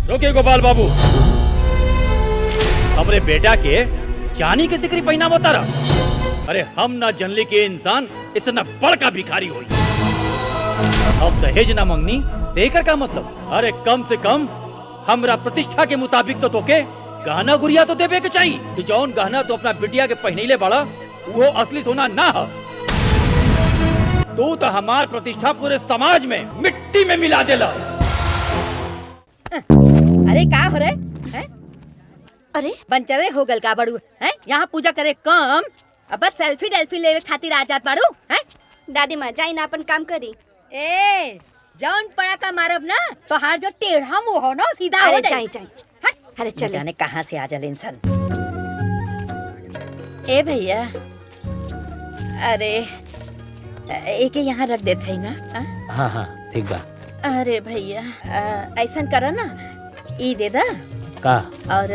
रोके गोपाल बाबू, हमरे बेटा के जानी के सिकरी पहिना उतारा। अरे हम ना जनली के इंसान इतना बड़का भिखारी होई। अब दहेज ना मंगनी देकर का मतलब? अरे कम से कम हमरा प्रतिष्ठा के मुताबिक तो तोके गहना गुड़िया तो देवे के चाहिए। कि जौन गहना तो अपना बिटिया के पहनीले बड़ा वो असली सोना ना है। तू तो हमार प्रतिष्ठा पूरे समाज में मिट्टी में मिला देला। अरे का हो रहे हैं? अरे बंचरे हो गल का बड़ू हैं? यहाँ पूजा करे कम अब बस सेल्फी डेल्फी लेवे खातिर आ जात बाड़ू हैं? दादी माँ जाई ना अपन काम करी। ए जौन पड़ा का मारब ना तो हार जो टेढ़ा मुंह हो ना सीधा हो जाए। अरे चल जाने कहाँ से आ जल इंसान। ए भैया, अरे एक यहाँ रख देते है ना? हाँ हाँ ठीक बा। अरे भैया ऐसा करा ना, ई दे दा का और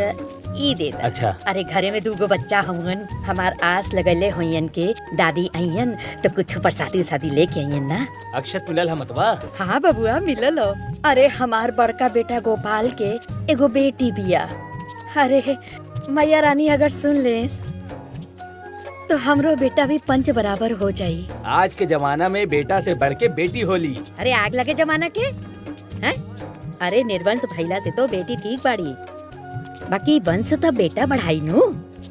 ई दे दा। अच्छा। अरे घरे में 2 बच्चा हुन, हमार आस लगले होयन के दादी आइयन तो कुछ प्रसादी सादी लेके आइयन ना। अक्षत मिलल हम मतवा। हाँ बबुआ मिलल हो। अरे हमार बड़का बेटा गोपाल के एगो बेटी बिया। अरे मैया रानी अगर सुन लेस तो हमरो बेटा भी पंच बराबर हो जाई। आज के जमाना में बेटा से बढ़ के बेटी होली। अरे आग लगे जमाना के हैं? अरे निर्वंश भइला से तो बेटी ठीक बाड़ी, बाकी वंश तो बेटा बढ़ाई नु।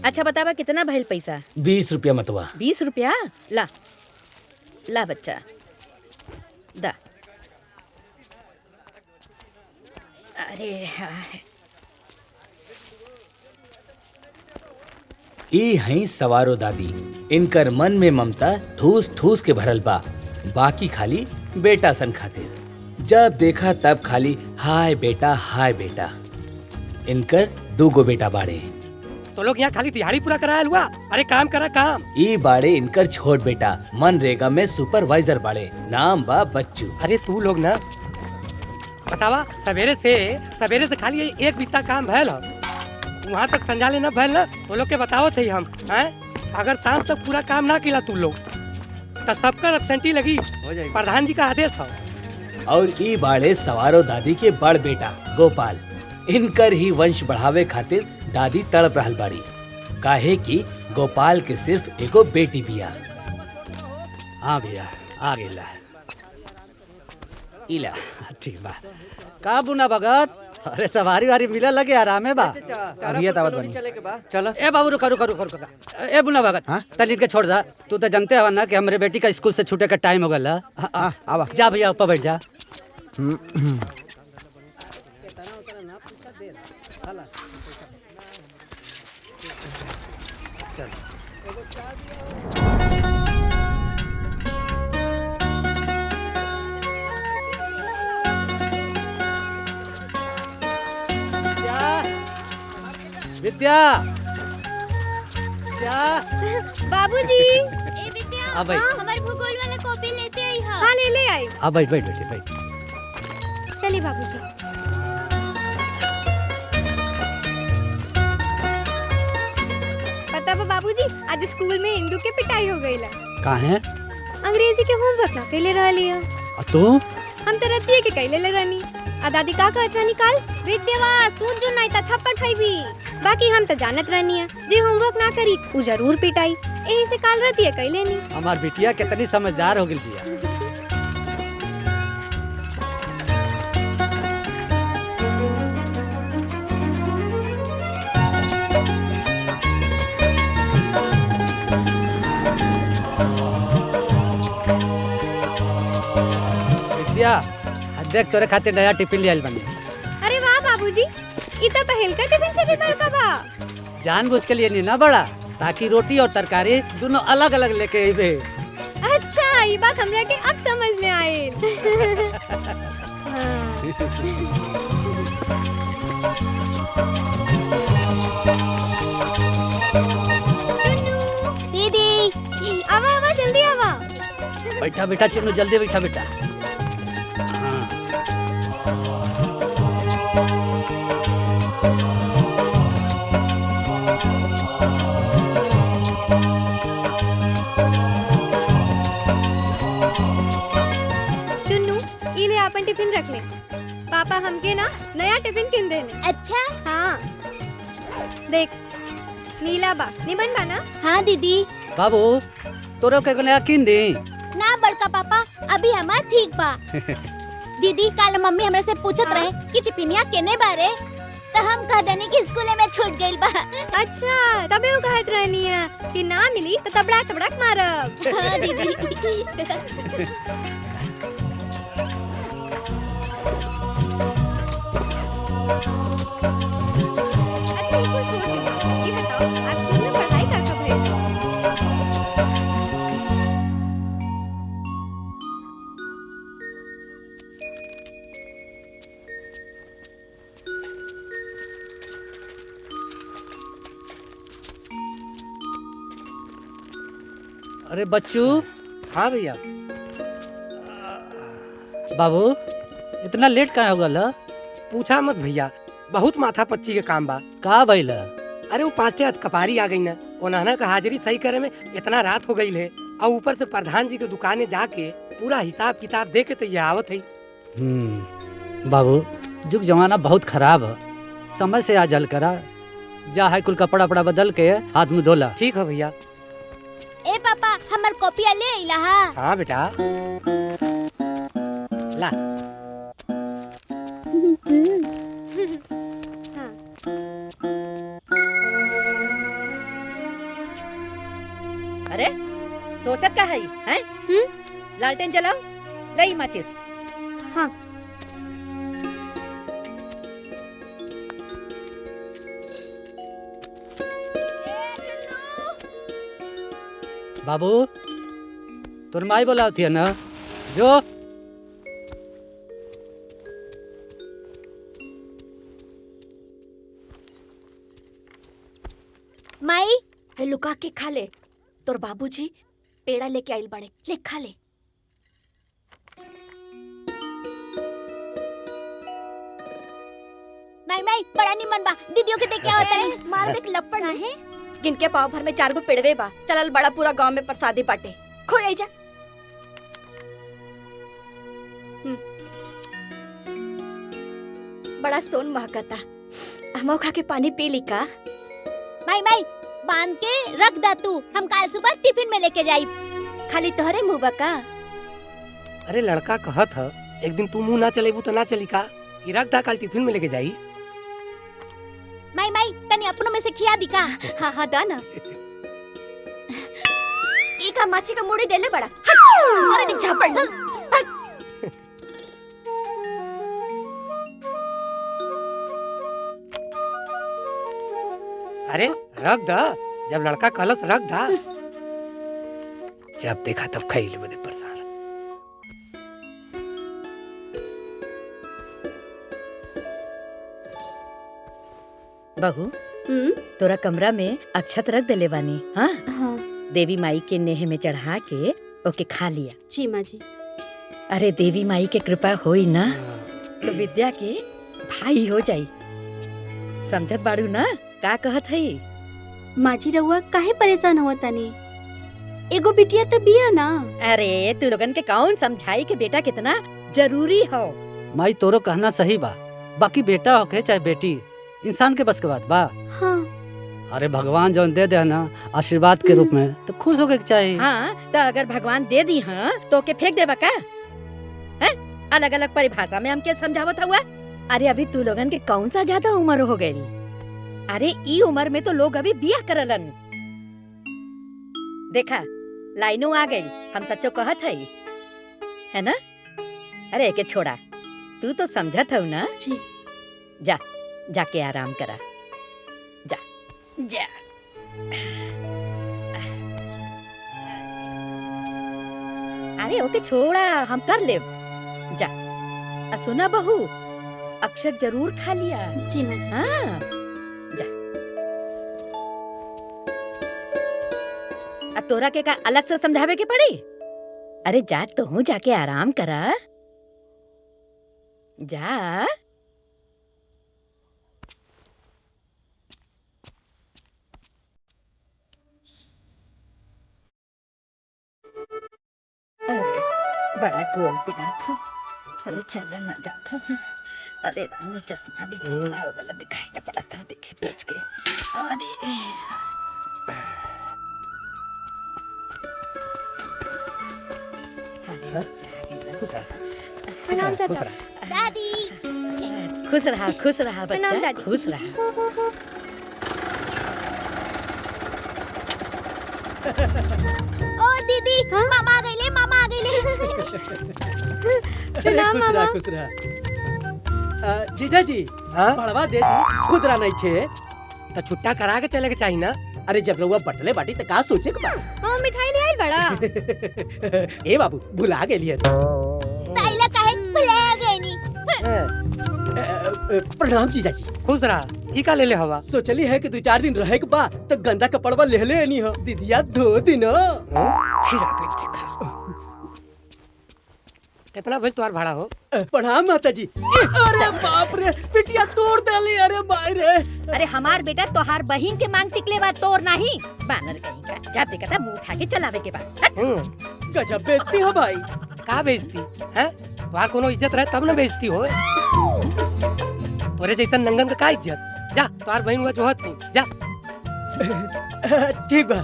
अच्छा बतावा कितना भइल पैसा? 20 रुपया मतवा। 20 रुपया? ला ला बच्चा दा। अरे ई हई सवारो दादी, इनकर मन में ममता ठूस ठूस के भरल बा, बाकी खाली बेटा सन खातिर। जब देखा तब खाली हाय बेटा। इनकर 2 बेटा बाड़े। तो लोग यहाँ खाली दिहाड़ी पूरा कराया हुआ। अरे काम करा काम। ई बाड़े इनकर छोट बेटा, मनरेगा में सुपरवाइजर बाड़े, नाम बा बच्चू। अरे तू लोग ना बतावा, सवेरे से खाली एक बित्ता काम भैल हो, वहाँ तक संजाले न भैल ना वो लोग के बताओ थे हम हैं? अगर शाम तक पूरा काम ना किला तू लोग तो सबका एब्सेंटी लगी, प्रधान जी का आदेश है। और ई बाड़े सवारो दादी के बड़ बेटा गोपाल, इनकर ही वंश बढ़ावे खातिर दादी तड़प रहल बाड़ी, काहे कि गोपाल के सिर्फ एगो बेटी बिया। हाँ भैया आ गेला। इला ठीक बा। का बुना भगत? अरे सवारी वारी मिला लगे आरामे बा। अभी दावत बनी चलो। ए बाबू रुका। ए बुना भगत, तलिन के छोड़ दा। तू तो जानते हवा ना कि हमारे बेटी का स्कूल से छूटे का टाइम हो गया। आवा जा भैया ऊपर बैठ जा। विद्या क्या? बाबूजी हाँ भाई। हमारी भूगोल वाला कॉपी लेते आई। हाँ ले आई। अब बैठ। चलिए बाबूजी। पता बा बाबूजी, आज स्कूल में इंदू के पिटाई हो गई ला। कहाँ है? अंग्रेजी के होमवर्क ना कैले रह लिया। तू? हम तो रतिये के कैले ले रहनी। आ दादी का कहत रहनी काल, विद्यावा सुन जो नहीं ता थप्पड़ खाईबी। बाकी हम तो जानत रहनी है जे होमवर्क ना करी उ जरूर पिटाई, यही से काल रतिये कैले नी। हमार बिटिया कितनी समझदार हो गई बिया। विद्या देख तोरे खातिर नया टिफिन ले आइल बनी। अरे वाह बाबूजी, ई तो पहल का टिफिन से भी बड़का बा। जानबूझ के लिए नहीं ना बड़ा, ताकि रोटी और तरकारी दोनों अलग अलग लेके आइबे। अच्छा ये बात हमरा के अब समझ में आइल। दीदी आवा जल्दी आवा। बैठा बेटा चुन्नू, जल्दी बैठा बेटा। चुन्नू ये ले अपन टिफिन रख ले। पापा हम हमके ना नया टिफिन किन देले। अच्छा। हाँ देख नीला बा निमन बा ना। हाँ दीदी। बाबू तोरा के नया किन दी। ना बड़का पापा अभी हमार ठीक बा। दीदी कल मम्मी हमरा से पूछत रहे कि टिफिनिया केने बारे, तो हम कह देनी कि स्कूल में छूट गइल बा। अच्छा तबे वो कहत रहनी है कि ना मिली तो तबड़ा तबड़क मारब। हाँ दीदी। अच्छा ये कुल छोड़ दो, ये बताओ आज स्कूल में पढ़ाई का कब है? अरे बच्चू। हाँ भैया। बाबू इतना लेट काहे हो गल। पूछा मत भैया, बहुत माथा पच्ची के काम बा। का भइल। अरे वो 5 कपारी आ गई ना, ओनाना का हाजिरी सही करे में इतना रात हो गई है, और ऊपर से प्रधान जी के दुकाने जाके पूरा हिसाब किताब दे के तो ये आवत है। बाबू जुग जमाना बहुत खराब है, समय से आ जल करा। जा है कुल कपड़ा वपड़ा बदल के हाथ मुंह धोला। ठीक है भैया। ए पापा हमर कॉपिया ले आइला हा। हाँ बेटा ला। अरे सोचत का है हैं? लालटेन जलाओ, लई माचिस। हाँ बाबू तोर माई बोलावती है ना, जो माई है लुका के खा ले। तोर बाबूजी पेड़ा लेके आइल बड़े, ले खा ले। माई माई बड़ा निमन बा, दीदियों के देख क्या होता है। मार में एक लपड़ है। गिनके पाव भर में 4 गो पेड़वे बा। चलल बड़ा पूरा गांव में प्रसादी बाटे। खो आई जा। बड़ा सोन महकता। हमो खा के पानी पी ली का। माई माई बांध के रख दा तू, हम कल सुबह टिफिन में लेके जाई। खाली तोहरे मुंह का। अरे लड़का कहत है एक दिन तू मुंह ना चलेबू तो ना चली का, ये रख दा कल टिफिन में लेके जाई। माई माई तनी अपनों में से खिया दी का। हाँ हाँ दाना। एक माछी का मुड़ी डेले बड़ा। अरे नी झापड़। अरे रख दा, जब लड़का कहलस रख दा। जब देखा तब खाई ले बदे परेशान। बहू तोरा कमरा में अक्षत रख देले बानी। हाँ हाँ देवी माई के नेह में चढ़ा के ओके खा लिया। जी माँ जी। अरे देवी माई के कृपा होई ना तो विद्या के भाई हो जाई। समझत बाड़ू ना का कहत है। माँ जी रहुआ काहे परेशान हुआ तनी, एगो बिटिया तो बिया ना। अरे तू लोगन के कौन समझाई कि बेटा कितना जरूरी हो। माई तोरो कहना सही बा, बाकी बेटा होके चाहे बेटी इंसान के बस के बात बा। हाँ अरे भगवान जो दे दे ना आशीर्वाद के रूप में तो खुश होके चाहिए। हाँ तो अगर भगवान दे दी हाँ तो के फेंक देबा का। अलग अलग परिभाषा में हमके समझावत हुआ। अरे अभी तू लोगन के कौन सा ज्यादा उम्र हो गई। अरे ई उम्र में तो लोग अभी बिया करलन। देखा लाइनों आ गई, हम सच्चो कहत है ना। अरे के छोड़ा, तू तो समझत हो ना। जी जा जाके आराम करा। जा जा। अरे ओके छोड़ा, हम कर ले। जा सुना बहू, अक्षत जरूर खा लिया। जी माँ जी। हाँ जा। तोरा के का अलग से समझावे के पड़ी। अरे जा तो हूँ, जाके आराम करा। जा। अरे बड़ा बोलती ना। अरे चल ना जाता है। अरे रानी चश्मा भी खराब वाला दिखाई ना पड़ा था, देखी पूछ के। अरे प्रणाम चाचा। दादी खुश रहा प्रणाम बच्चा, दादी। खुश रहा। ओ दीदी मामा आ गइले, मामा आ गइले। प्रणाम मामा। खुश रहा। जीजा जी हाँ? बढ़वा दे दी, खुदरा नहीं खे। तो छुट्टा करा के चले के चाहिए ना। अरे जब रउआ बटले बाटी तो का सोचे के बा? मामा मिठाई ले आई बड़ा। ए बाबू भुला गेलिए। ताइला काहे भुला गइनी। प्रणाम जीजा जी। खुश रहा। ई का ले ले हवा। सोचली है कि 2-4 दिन रहे के बा तो गंदा कपड़वा ले ले नहीं हो दीदिया 2 दिन। फिर आ गई देखा। कितना भइल तुम्हार भाड़ा हो? प्रणाम माता जी। अरे बाप रे पिटिया तोड़ देली। अरे भाई रे। अरे हमार बेटा तोहार बहिन के मांग टिकले बाद तोर नहीं बानर कहीं का। जब देखा था मुंह उठा के चलावे के बाद। गजब बेइज्जती हो भाई। का बेइज्जती है? तुम्हार कोनो इज्जत रहे तब ना बेइज्जती हो। तोरे जैसा नंगन का का इज्जत? जा तुम्हार बहन हुआ जोहत नहीं जा। ठीक बा।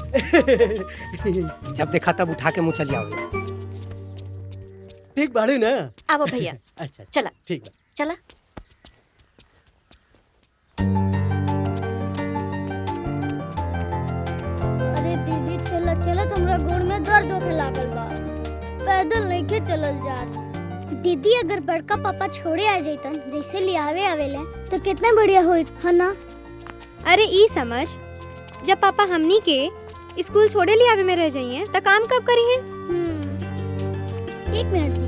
जब देखा तब उठा के मुँह चली आओ। ठीक बाड़ू ना? आओ भैया अच्छा चला ठीक बा। चला। अरे दीदी चला चला, हमरा गोड़ में दर्द होखे लागल बा। पैदल नहीं के चलल जात। दीदी अगर बड़का पापा छोड़े आ जातन जैसे लियावे आवेले तो कितना बढ़िया होइत है ना। अरे ई समझ, जब पापा हमनी के स्कूल छोड़े ले आवे में रह जाइए तो काम कब करी है? 1 मिनट।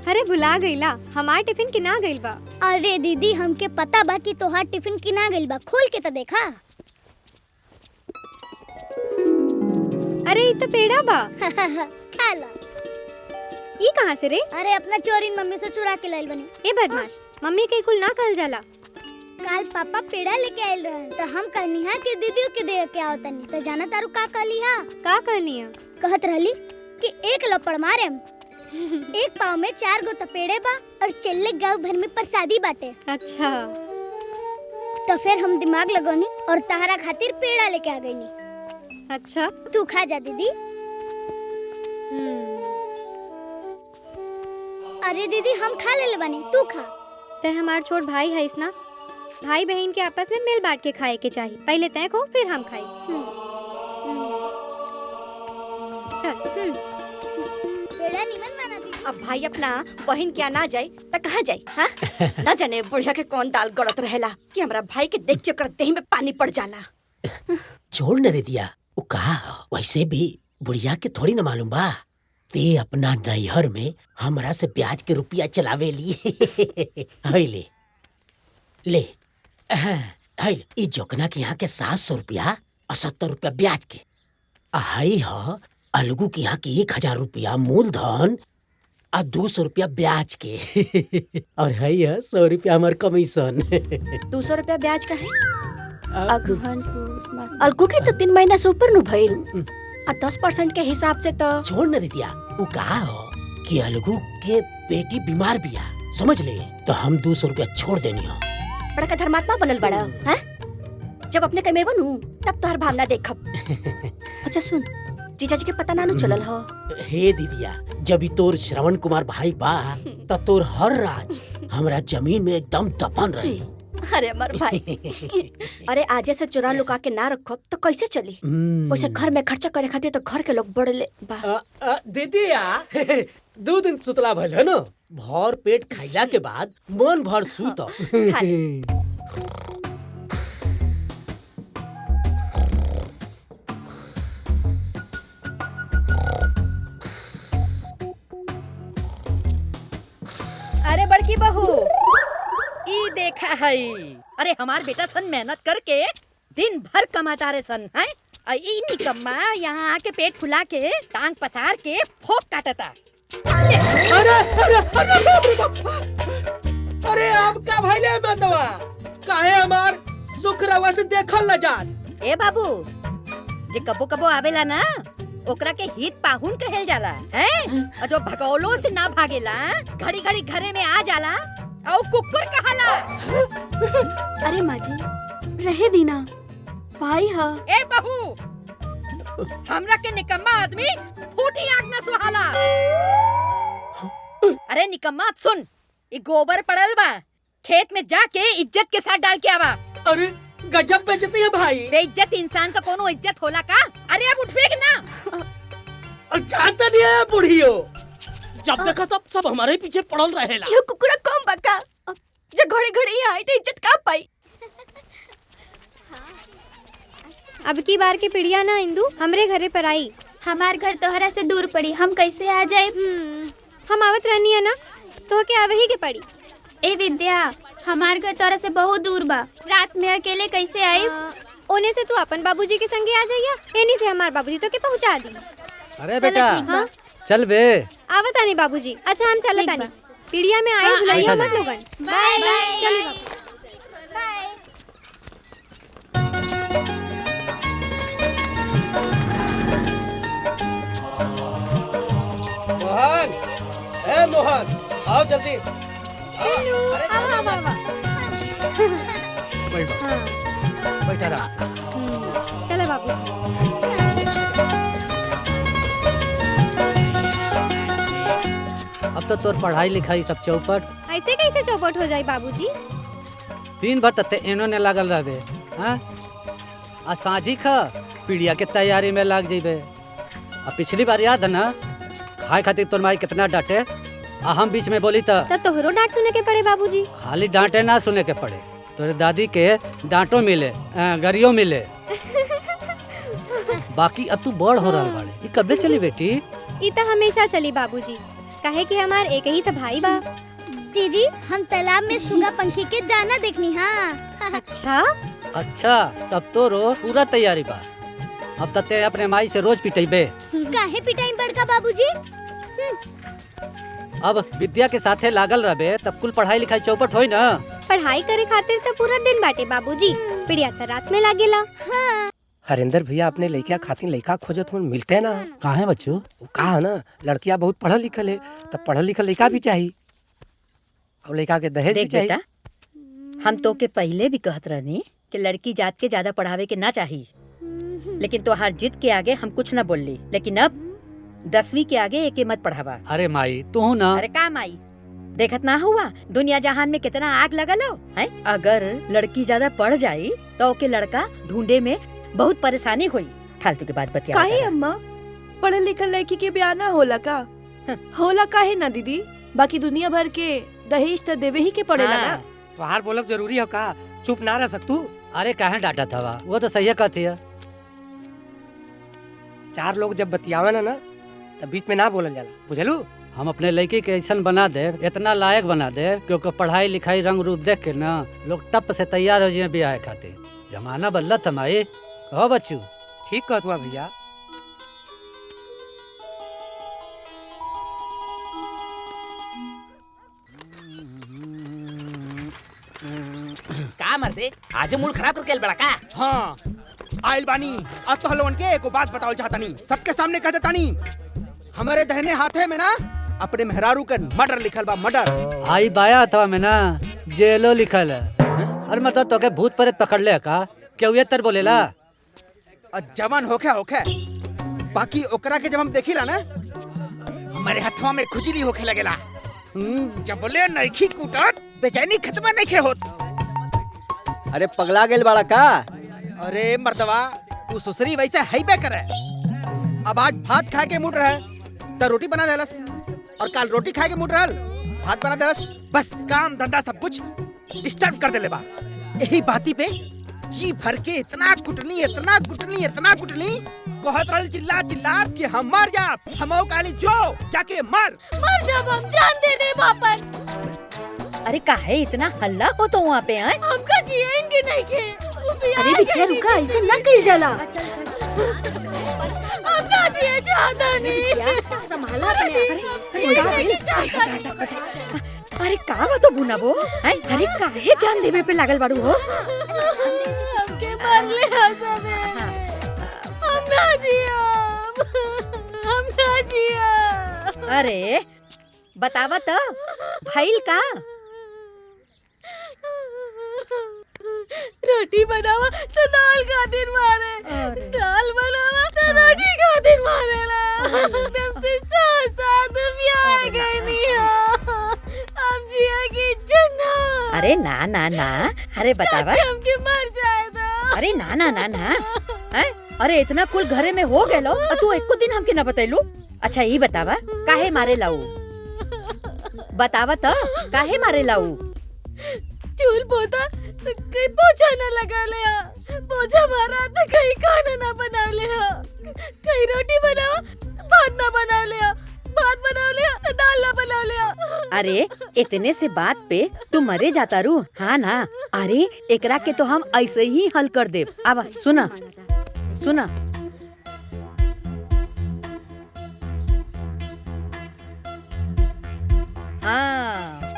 अरे भुला गईला, हमार टिफिन किना गइल बा। अरे दीदी हमके पता बा कि तोहार टिफिन किना गइल बा, खोल के तो देखा। अरे ई तो पेड़ा बा। खा ला। ई कहाँ से रे? अरे अपना चोरी मम्मी से चुरा के लाइल बनी। ए बदमाश, मम्मी के कुल ना कहल जाला। काल पापा पेड़ा लेके आइल रहन तो हम कहनी है कि दीदी के दे के आओ तनी तो जाना तारू का कहली हा? का कर लिया? कहत रहली कि 1 लपड़ मारे। 1 पाव में 4 गो तपेड़े बा और चल्ले गांव भर में प्रसादी बाटे। अच्छा। तो फिर हम दिमाग लगौनी और तहरा खातिर पेड़ा लेके आ गईनी। अच्छा। तू खा जा दीदी। अरे दीदी हम खा ले बानी, तू खा। ते हमार छोट भाई है ना, भाई बहन के आपस में मिल बांट के खाए के चाहिए। पहले तय खो फिर हम खाई। चल। पेड़ा निमन बना दीदी। अब भाई अपना बहन क्या ना जाए तो कहाँ जाए? हाँ ना जाने बुढ़िया के कौन दाल गड़त रहेला कि हमरा भाई के देख के ओकर देह में पानी पड़ जाला। छोड़ न दे दिया। वो कहा वैसे भी बुढ़िया के थोड़ी न मालूम बा ते अपना नैहर में हमरा से ब्याज के रुपया चलावे ली। है ले ले है ले। ई जोकना के यहाँ के 700 रुपया और 70 रुपया ब्याज के। हाई ह अलगू के यहाँ के 1000 रुपया मूलधन और 200 रुपया ब्याज के। और है 100 रुपया हमार कमीशन। 200 रुपया ब्याज का है। अगहन पूस मास अलगू के तो 3 महीना से ऊपर नु भइल और 10% के हिसाब से तो। छोड़ न दिया। वो कहा हो कि अलगू के बेटी बीमार बिया, समझ ले तो हम 200 रुपया छोड़ देनी हो। बड़ा का धर्मात्मा बनल बड़ा है। जब अपने कमे बनू तब तोहर भावना देखब। अच्छा सुन, जीजा जी के पता ना चलल हो। हे दीदिया, जब ही तोर श्रवण कुमार भाई बा तब तोर हर राज हमरा जमीन में एकदम दफन रही। अरे अमर भाई, अरे आजे से चुरा लुका के ना रखो तो कैसे चली? वैसे घर में खर्चा करे खातिर तो घर के लोग बड़े ले बा। दीदिया 2 दिन सुतला भइल है न, भर पेट खाइला के बाद मन भर सूत। अरे बड़की बहू, ई देखा है। अरे हमार बेटा सन मेहनत करके दिन भर कमाता रे सन है। ई निकम्मा यहाँ आके पेट फुला के टांग पसार के फोक काटता। अरे अरे अरे बाप रे बाप। अरे अब का भइले बंदवा? काहे हमार सुख रवा से देखल न जात? ए बाबू, जे कबो कबो आवेला ना ओकरा के हित पाहुन कहल जाला हैं और जो भगौलो से ना भागेला घड़ी घड़ी घरे में आ जाला और कुकुर कहाला। अरे माँ जी रहे दीना भाई हा। ए बहू हमरा के निकम्मा आदमी फूटी आग न सुहाला। अरे निकम्मा सुन, ये गोबर पड़ल बा, खेत में जाके इज्जत के साथ डाल के आवा। अरे गजब बेइज्जती है भाई। बेइज्जत इंसान का कोनो इज्जत होला का? अरे अब उठ फेंक ना। जानता नहीं है बुढ़ियो, जब देखा तब सब हमारे पीछे पड़ल रहेला। यो कुकुरा कम बका जो घड़े घड़े यहाँ आए तो इज्जत का पाई। अब की बार के पिड़िया ना इंदू हमरे घरे पर आई। हमार घर तोहरा से दूर पड़ी, हम कैसे आ जाए? हम आवत रहनी है ना तो के आवे ही के पड़ी। ए विद्या, हमार घर तोहरा से बहुत दूर बा, रात में अकेले कैसे आई? ओने से तू अपन बाबूजी के संगे आ जाइया, एनी से हमार बाबूजी तो के पहुंचा दी। अरे बेटा हाँ? चल बे। आवत आनी बाबूजी। अच्छा हम चलत आनी, पिड़िया में आए भुलाइया मत लोगन। बाय चलिए बाबू। मोहन, ए मोहन, आओ जल्दी। बैठा रहा। चलो बाबूजी। अब तो तोर पढ़ाई लिखाई सब चौपट। ऐसे कैसे चौपट हो जाए बाबूजी? दिन भर तते एनो ने लागल रहबे। हाँ आ साझी खा पीड़िया के तैयारी में लाग जेबे। अब पिछली बार याद है ना खाए खातिर तोर माई कितना डांटे आ हम बीच में बोली तो तोहरो डांट सुने के पड़े बाबूजी। खाली डांटे ना सुने के पड़े, तोरे दादी के डांटो मिले गरियो मिले। बाकी अब तू बड़ हो रहा बाड़े, ये कब चली बेटी? ई तो हमेशा चली बाबूजी, काहे कि हमार एक ही तो भाई बा। दीदी हम तालाब में सुगा पंखी के दाना देखनी। हाँ अच्छा अच्छा तब तो रो पूरा तैयारी बा। अब तते अपने माई से रोज पिटेबे। काहे पिटाई बड़का बाबूजी? अब विद्या के साथे लागल रहबे तब कुल पढ़ाई लिखाई चौपट होई ना। पढ़ाई करे खातिर तो पूरा दिन बाटे बाबूजी, पिड़िया तो रात में लागेला। हरिंदर भैया अपने लड़किया खातिर लड़का खोजत हुन मिलते ना। कहाँ है बच्चू? वो कहा ना लड़किया बहुत पढ़ल लिखल है, तब पढ़ल लिखल लड़का भी चाहिए और लड़का के दहेज भी देख चाहिए। बेटा, हम तो के पहले भी कहत रहनी कि लड़की जात के ज्यादा पढ़ावे के ना चाहिए, लेकिन तो हर जिद के आगे हम कुछ न बोलली। लेकिन अब 10वीं के आगे एके मत पढ़ावा। अरे माई तू ना। अरे का माई, देखत ना हुआ दुनिया जहान में कितना आग लगल हो है? अगर लड़की ज्यादा पढ़ जाई तो ओके लड़का ढूंढे में बहुत परेशानी हुई। फालतू की बात बतिया। काहे अम्मा पढ़ल लिखल लड़की के ब्याह ना होला का? होला काहे ना दीदी, बाकी दुनिया भर के दहेज तो देवे ही के पड़ेला ना। तो हार बोलब जरूरी हो का? चुप ना रह सकतू? अरे काहे डांटा था? वो तो सही कहती है। 4 लोग जब बतियावे ना तब बीच में ना बोलल जाला, बुझलू? हम अपने लड़की के ऐसा बना दे, इतना लायक बना दे क्योंकि पढ़ाई लिखाई रंग रूप देख के ना लोग टप से तैयार हो जाए ब्याह खातिर। जमाना बदलत है माई। कहो बच्चू। ठीक कहत हुआ भैया। का मर्दे आज मूड खराब करके आइल बड़ा का? हाँ आइल बानी। अब तो हलवन के एको बात बताओ चाहता नहीं, सबके सामने कह देता नहीं। हमारे दहने हाथे में ना अपने मेहरारू का मर्डर लिखल बा, मर्डर। आई बाया था में ना जेलो लिखल है। अरे मतलब तो के भूत प्रेत पकड़ ले का? क्या ये तर बोलेला? जवान होखे होखे, बाकी ओकरा के जब हम देखिला ना हमारे हथवा में खुजली होखे लगेला। जब बोले नइखी कूटत बेचैनी खत्म नइखे होत। अरे पगला गेल बड़ा का? अरे मर्दवा तू सुसरी वैसे हैबे करे। अब आज भात खाए के मूड रहे तो रोटी बना देलस, और कल रोटी खाए के मूड रहल भात बना देलस। बस काम धंधा सब कुछ डिस्टर्ब कर देले बा। यही बाती पे जी भर के इतना कुटनी कहत रहल चिल्ला चिल्ला कि हम मर जाब। हमो काली जो जाके मर जाब, हम जान दे दे बापर। अरे काहे इतना हल्ला हो तो वहाँ पे हैं? हमका जिएंगे नहीं के। अरे बिटिया रुका, ऐसे ना कइल जाला। हम ना जिए चाहता नहीं। संभालो अपने। अरे का बा तो बुना बो? अरे काहे जान देवे पे लागल बाड़ू हो? हमके मार ले सबे। हम ना जिया, हम ना जिया। अरे बतावा तो भइल का? रोटी बनावा तो दाल खातिर मारे, दाल बनावा तो रोटी खातिर मारेला। तब से 7 ब्याह गई अब जिया की जन्ना। अरे ना ना ना, अरे बतावा। हमके मर जाए तो। अरे ना ना ना ना, हैं? अरे इतना कुल घरे में हो गए लो और तू एको दिन हमके ना बतैलू। अच्छा ये बतावा काहे मारे लाऊ? बतावा तो काहे मारे लाऊ? चूल पोता तो कहीं पोछा न लगा ले, पोछा मारा तो कहीं खाना ना बना ले, कहीं रोटी बनाओ भात ना बना ले, भात बना ले दाल ना बना ले। अरे इतने से बात पे तू मरे जाता रू? हाँ ना। अरे एकरा के तो हम ऐसे ही हल कर दे। अब सुना सुना, हाँ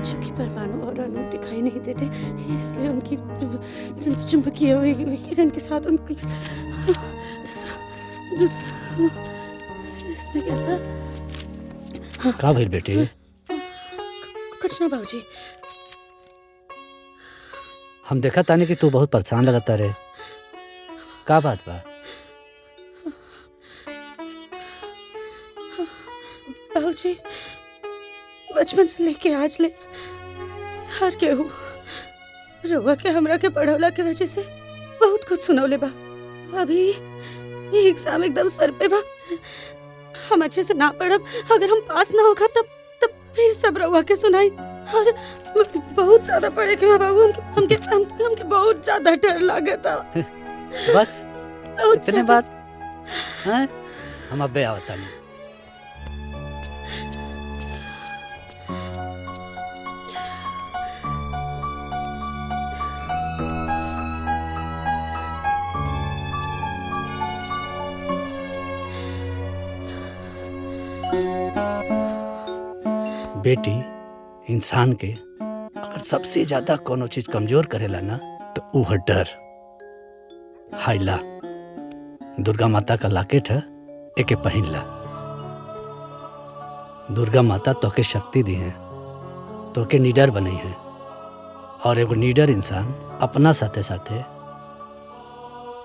चूंकि परमाणु और अणु दिखाई नहीं देते इसलिए उनकी चुंबकीय विकिरण के साथ उनकी इसमें क्या था? का भइल बेटी? कुछ ना बाबूजी। हम देखा ताने कि तू बहुत परेशान लगता रे, का बात बा? बाबूजी बचपन से लेके आज ले हर केहू रउआ के हमरा के पढ़ौला के वजह से बहुत कुछ सुनौले बा। अभी ये एग्जाम एकदम सर पे बा, हम अच्छे से ना पढ़ब, अगर हम पास ना होगा तब फिर सब रउआ के सुनाई। और बहुत ज्यादा पढ़े के बा बाबू, हमके बहुत ज्यादा डर लागता। बस इतने बात हैं? हम अबे आवता नहीं। बेटी, इंसान के अगर सबसे ज्यादा कोनो चीज कमजोर करेला ना तो वो है डर। हाइला दुर्गा माता का लॉकेट है, एके पहन ला। दुर्गा माता तोके शक्ति दी है, तोके निडर बनी है, और एगो निडर इंसान अपना साथे साथे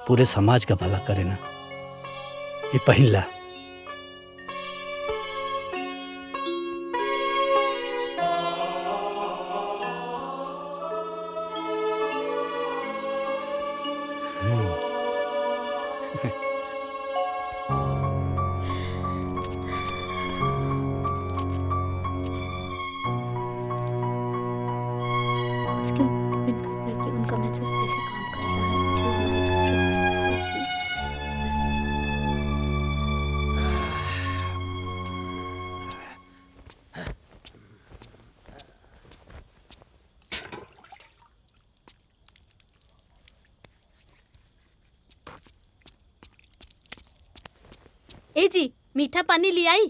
पूरे समाज का भला करे ना। ये पहन ला। इसके ऊपर डिपेंड करता है कि उनका मैसेज कैसे काम कर रहा है, जो हमारी ए जी मीठा पानी ले आई।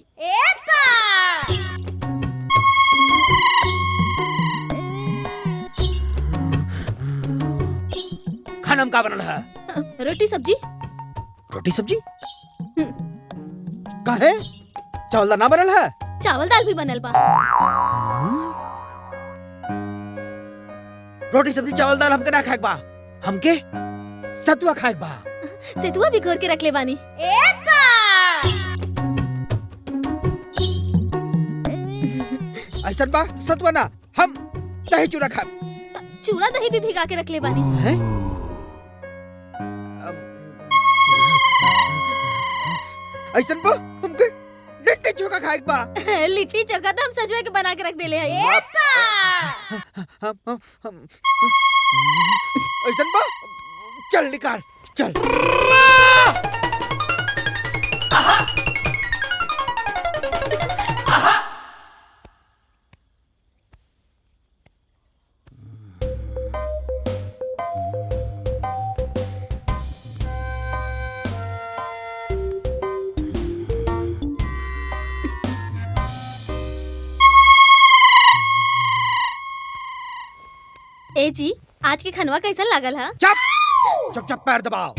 खाना में का बनल है? रोटी सब्जी। रोटी सब्जी? काहे? चावल दाल ना बनल है? चावल दाल भी बनल बा। रोटी सब्जी चावल दाल हमके ना खाए बा, हमके सतुआ खाए बा। सेतुआ भी घोर के रख ले बानी। ऐसा बा सतुआ ना, हम दही चूड़ा खाए। चूड़ा दही भी भिगा के रख ले बानी। हैं? ऐसा बा हमके लिट्टी चोखा खाए बा। लिट्टी चोखा तो हम सजवा के बना के रख देले हई। ऐसा बा चल निकाल चल। ए जी, आज के खनवा कैसा लागल हा? चुप चुप चुप, पैर दबाओ।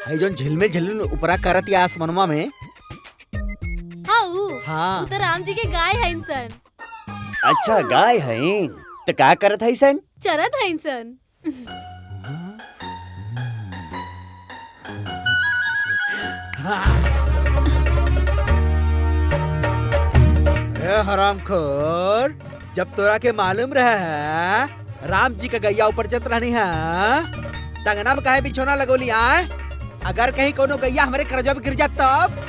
है जोन झिलमिल झिलमिल ऊपरा करत या आसमानमा में। हाँ, तो राम जी के गाय है इंसान। अच्छा गाय है तो का करत है सन? चरत है इंसान। हरामखोर, जब तोरा के मालूम रहे राम जी का गैया ऊपर चत रहनी है, टंगना में काहे बिछोना लगोली आए? अगर कहीं कोनो गैया हमारे करजवा में गिर जात तब?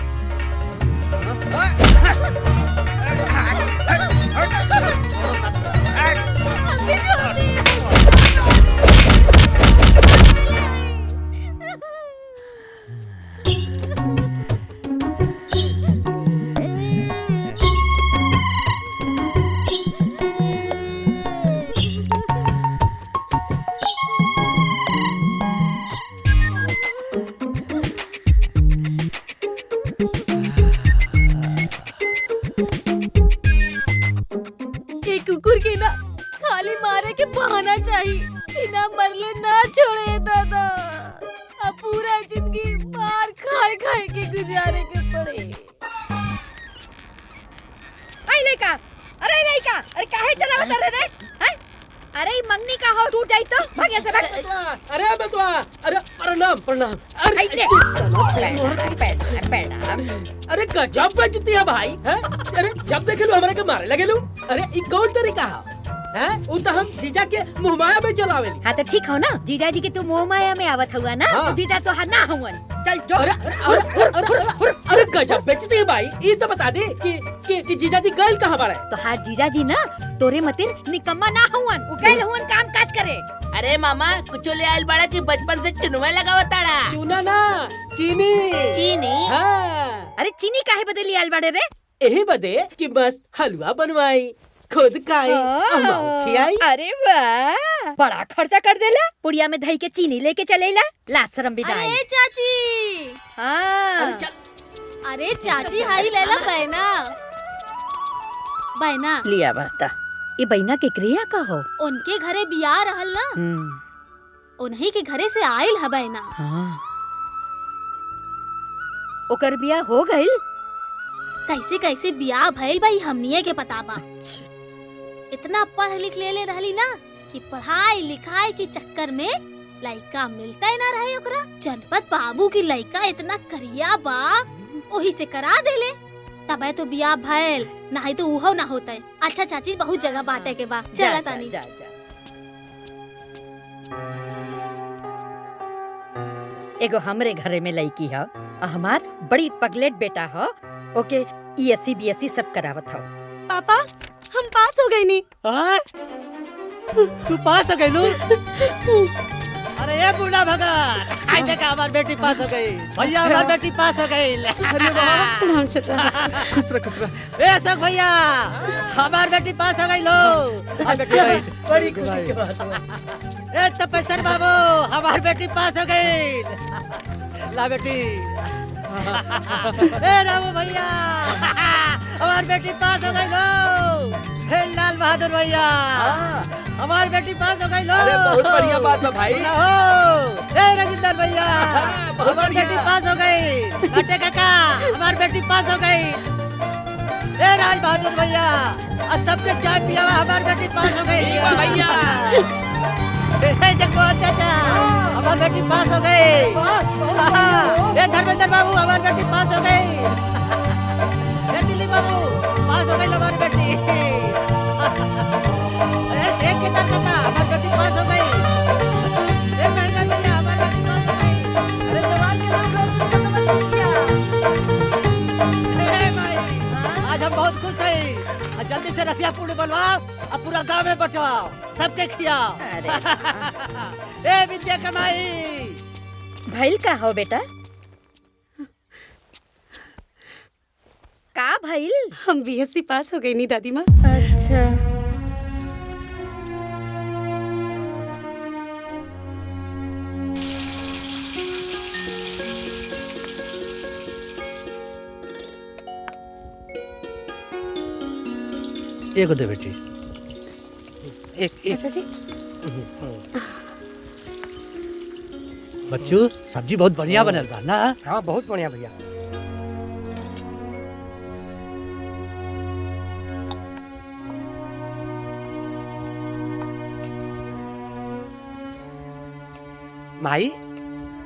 कुकुर के ना खाली मारे के बहाना चाहिए, ना मरले ना छोड़े दादा। अब पूरा जिंदगी मार खाए खाए के गुजारे के पड़े। लइका, अरे काहे चलावत रे रे? हैं? अरे ई मंगनी का हो टूट जाई तो भाग यहाँ से भाग। अरे बतवा, अरे प्रणाम प्रणाम। अरे अरे गजब बेइज्जती है भाई। हैं? अरे जब देखे लो हमारे के मारे लगे लो। अरे ई कौन तरीका है? हैं? उ तो हम जीजा के मुंह माया में चलावेली। हाँ तो ठीक हो ना, जीजा जी के तू मोह माया में आवत हुआ ना, हाँ। तो जीजा तो ना हुआ। चल जो। अरे गजब बेइज्जती है भाई। ई तो बता दे कि जीजा जी गइल कहाँ बारे? तो हाथ जीजा जी ना तोरे मतिर निकम्मा ना हुवन, उगैल हुवन काम काज करे। अरे मामा कुछ ले आयल बड़ा कि बचपन से चुनवा लगावताड़ा। चूना ना, चीनी। चीनी? हाँ। अरे चीनी काहे बदली आयल बड़े रे? यही बदे कि मस्त हलवा बनवाई, खुद खाई, अम्मा खियाई। अरे वाह, बड़ा खर्चा कर देला। पुड़िया में दही के चीनी लेके चलेला, ला शर्म बिदाई। अरे चाची। हाँ। अरे चाची हाई लेला बहना। बहना लिया बता। ये बहना के क्रिया का हो? उनके घरे बियाह रहल ना, उन्हीं के घरे से आयल है बहना। हाँ। ओकर बियाह हो गइल? कैसे कैसे बियाह भइल भाई हमनिए के पता बा। इतना पढ़ लिख ले रहली ना कि पढ़ाई लिखाई के चक्कर में लड़का मिलता ही ना रहे ओकरा। जनपद बाबू की लड़का इतना करिया बा, वही से करा देले। तब तो बियाह भइल, नहीं तो उहो ना होता है। अच्छा चाची बहुत जगह बांटे के बा, चला तानी। एगो हमरे घरे में लड़की है, हमार बड़ी पगलेट बेटा है। ओके ESC BSc सब करावत हो। पापा हम पास हो गए नी। तू पास हो गई लू? अरे ये बूढ़ा भगत, आज तक हमारी बेटी पास हो गई। भैया हमारी बेटी पास हो गई। प्रणाम चाचा। खुश रह। ए अशोक भैया, हमारी बेटी पास हो गई लो। बड़ी खुशी की बात है। ए तपेश्वर बाबू, हमारी बेटी पास हो गई। ला बेटी। ए रामू भैया, हमारी बेटी पास हो गई लो। हे लाल बहादुर भैया, हमारी बेटी पास हो गई लो। अरे बहुत बढ़िया बात है भाई। ए राजेंद्र भैया, हमारी बेटी पास हो गई। अटे काका, हमारी बेटी पास हो गई। ए राज बहादुर भैया, आज सबके चाय पिया हुआ, हमारी बेटी पास हो गई। भैया जगमोहन चाचा, हमारी बेटी पास हो गई। ए धर्मेंद्र बाबू, हमारी बेटी पास हो गई। ए दिलीप बाबू, पास हो गई हमारी बेटी। एक केदार काका, हमारी बेटी पास हो गई। एक महेंद्र भैया, हमारी बेटी पास हो गई। अरे जवान के लोग ए भाई, आज हम बहुत खुश हैं। जल्दी से रसिया पूरी बनवाओ और पूरा गांव में बंटवाओ, सबके खिलाओ। ए विद्या कमाई। भइल का हो बेटा? का भइल? हम BSc पास हो गई नी दादी माँ। अच्छा। एगो दे बेटी। एक चाचा जी बच्चू सब्जी बहुत बढ़िया बनल बा ना। हाँ बहुत बढ़िया भैया। माई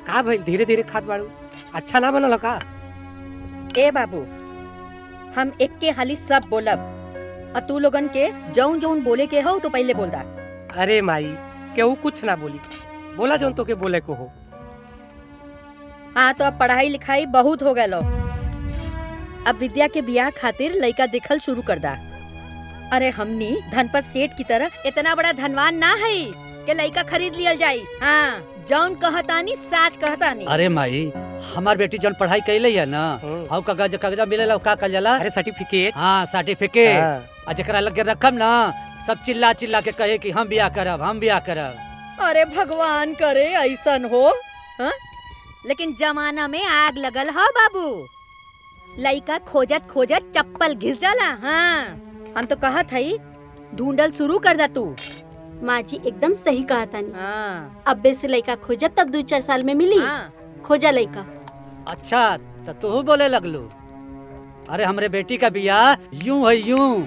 का भाई धीरे धीरे खात बाड़ू, अच्छा ना बनल का? ए बाबू, हम एक के हाली सब बोलब और तू लोगन के जौन जौन बोले के हो तो पहले बोल दा। अरे माई केहू कुछ ना बोली, बोला जौन तो के बोले को हो। हाँ तो अब पढ़ाई लिखाई बहुत हो गए लो, अब विद्या के बियाह खातिर लड़का देखल शुरू कर दा। अरे हमनी धनपत सेठ की तरह इतना बड़ा धनवान ना है कि लड़का खरीद लियल जाई। हाँ जौन कहतानी साच कहतानी। अरे माई हमार बेटी जौन पढ़ाई कैले है ना, हाउ कागजा मिलेला का कहल जाला? अरे सर्टिफिकेट। हाँ सर्टिफिकेट। आ जेकरा लगे रखम ना सब चिल्ला चिल्ला के कहे कि हम बियाह करब हम बियाह करब। अरे भगवान करे ऐसन हो। हाँ? लेकिन जमाना में आग लगल हो बाबू, लड़का खोजत खोजत चप्पल घिस जाला। हाँ हम तो कहत हई ढूंढल शुरू कर दा तू। माँ जी एकदम सही कहा तानी। हाँ। अब्बे से लड़का खोजब तब 2-4 साल में मिली। हाँ। खोजा लड़का। अच्छा तो तू बोले लगलू। अरे हमरे बेटी का बियाह यूं है यूं।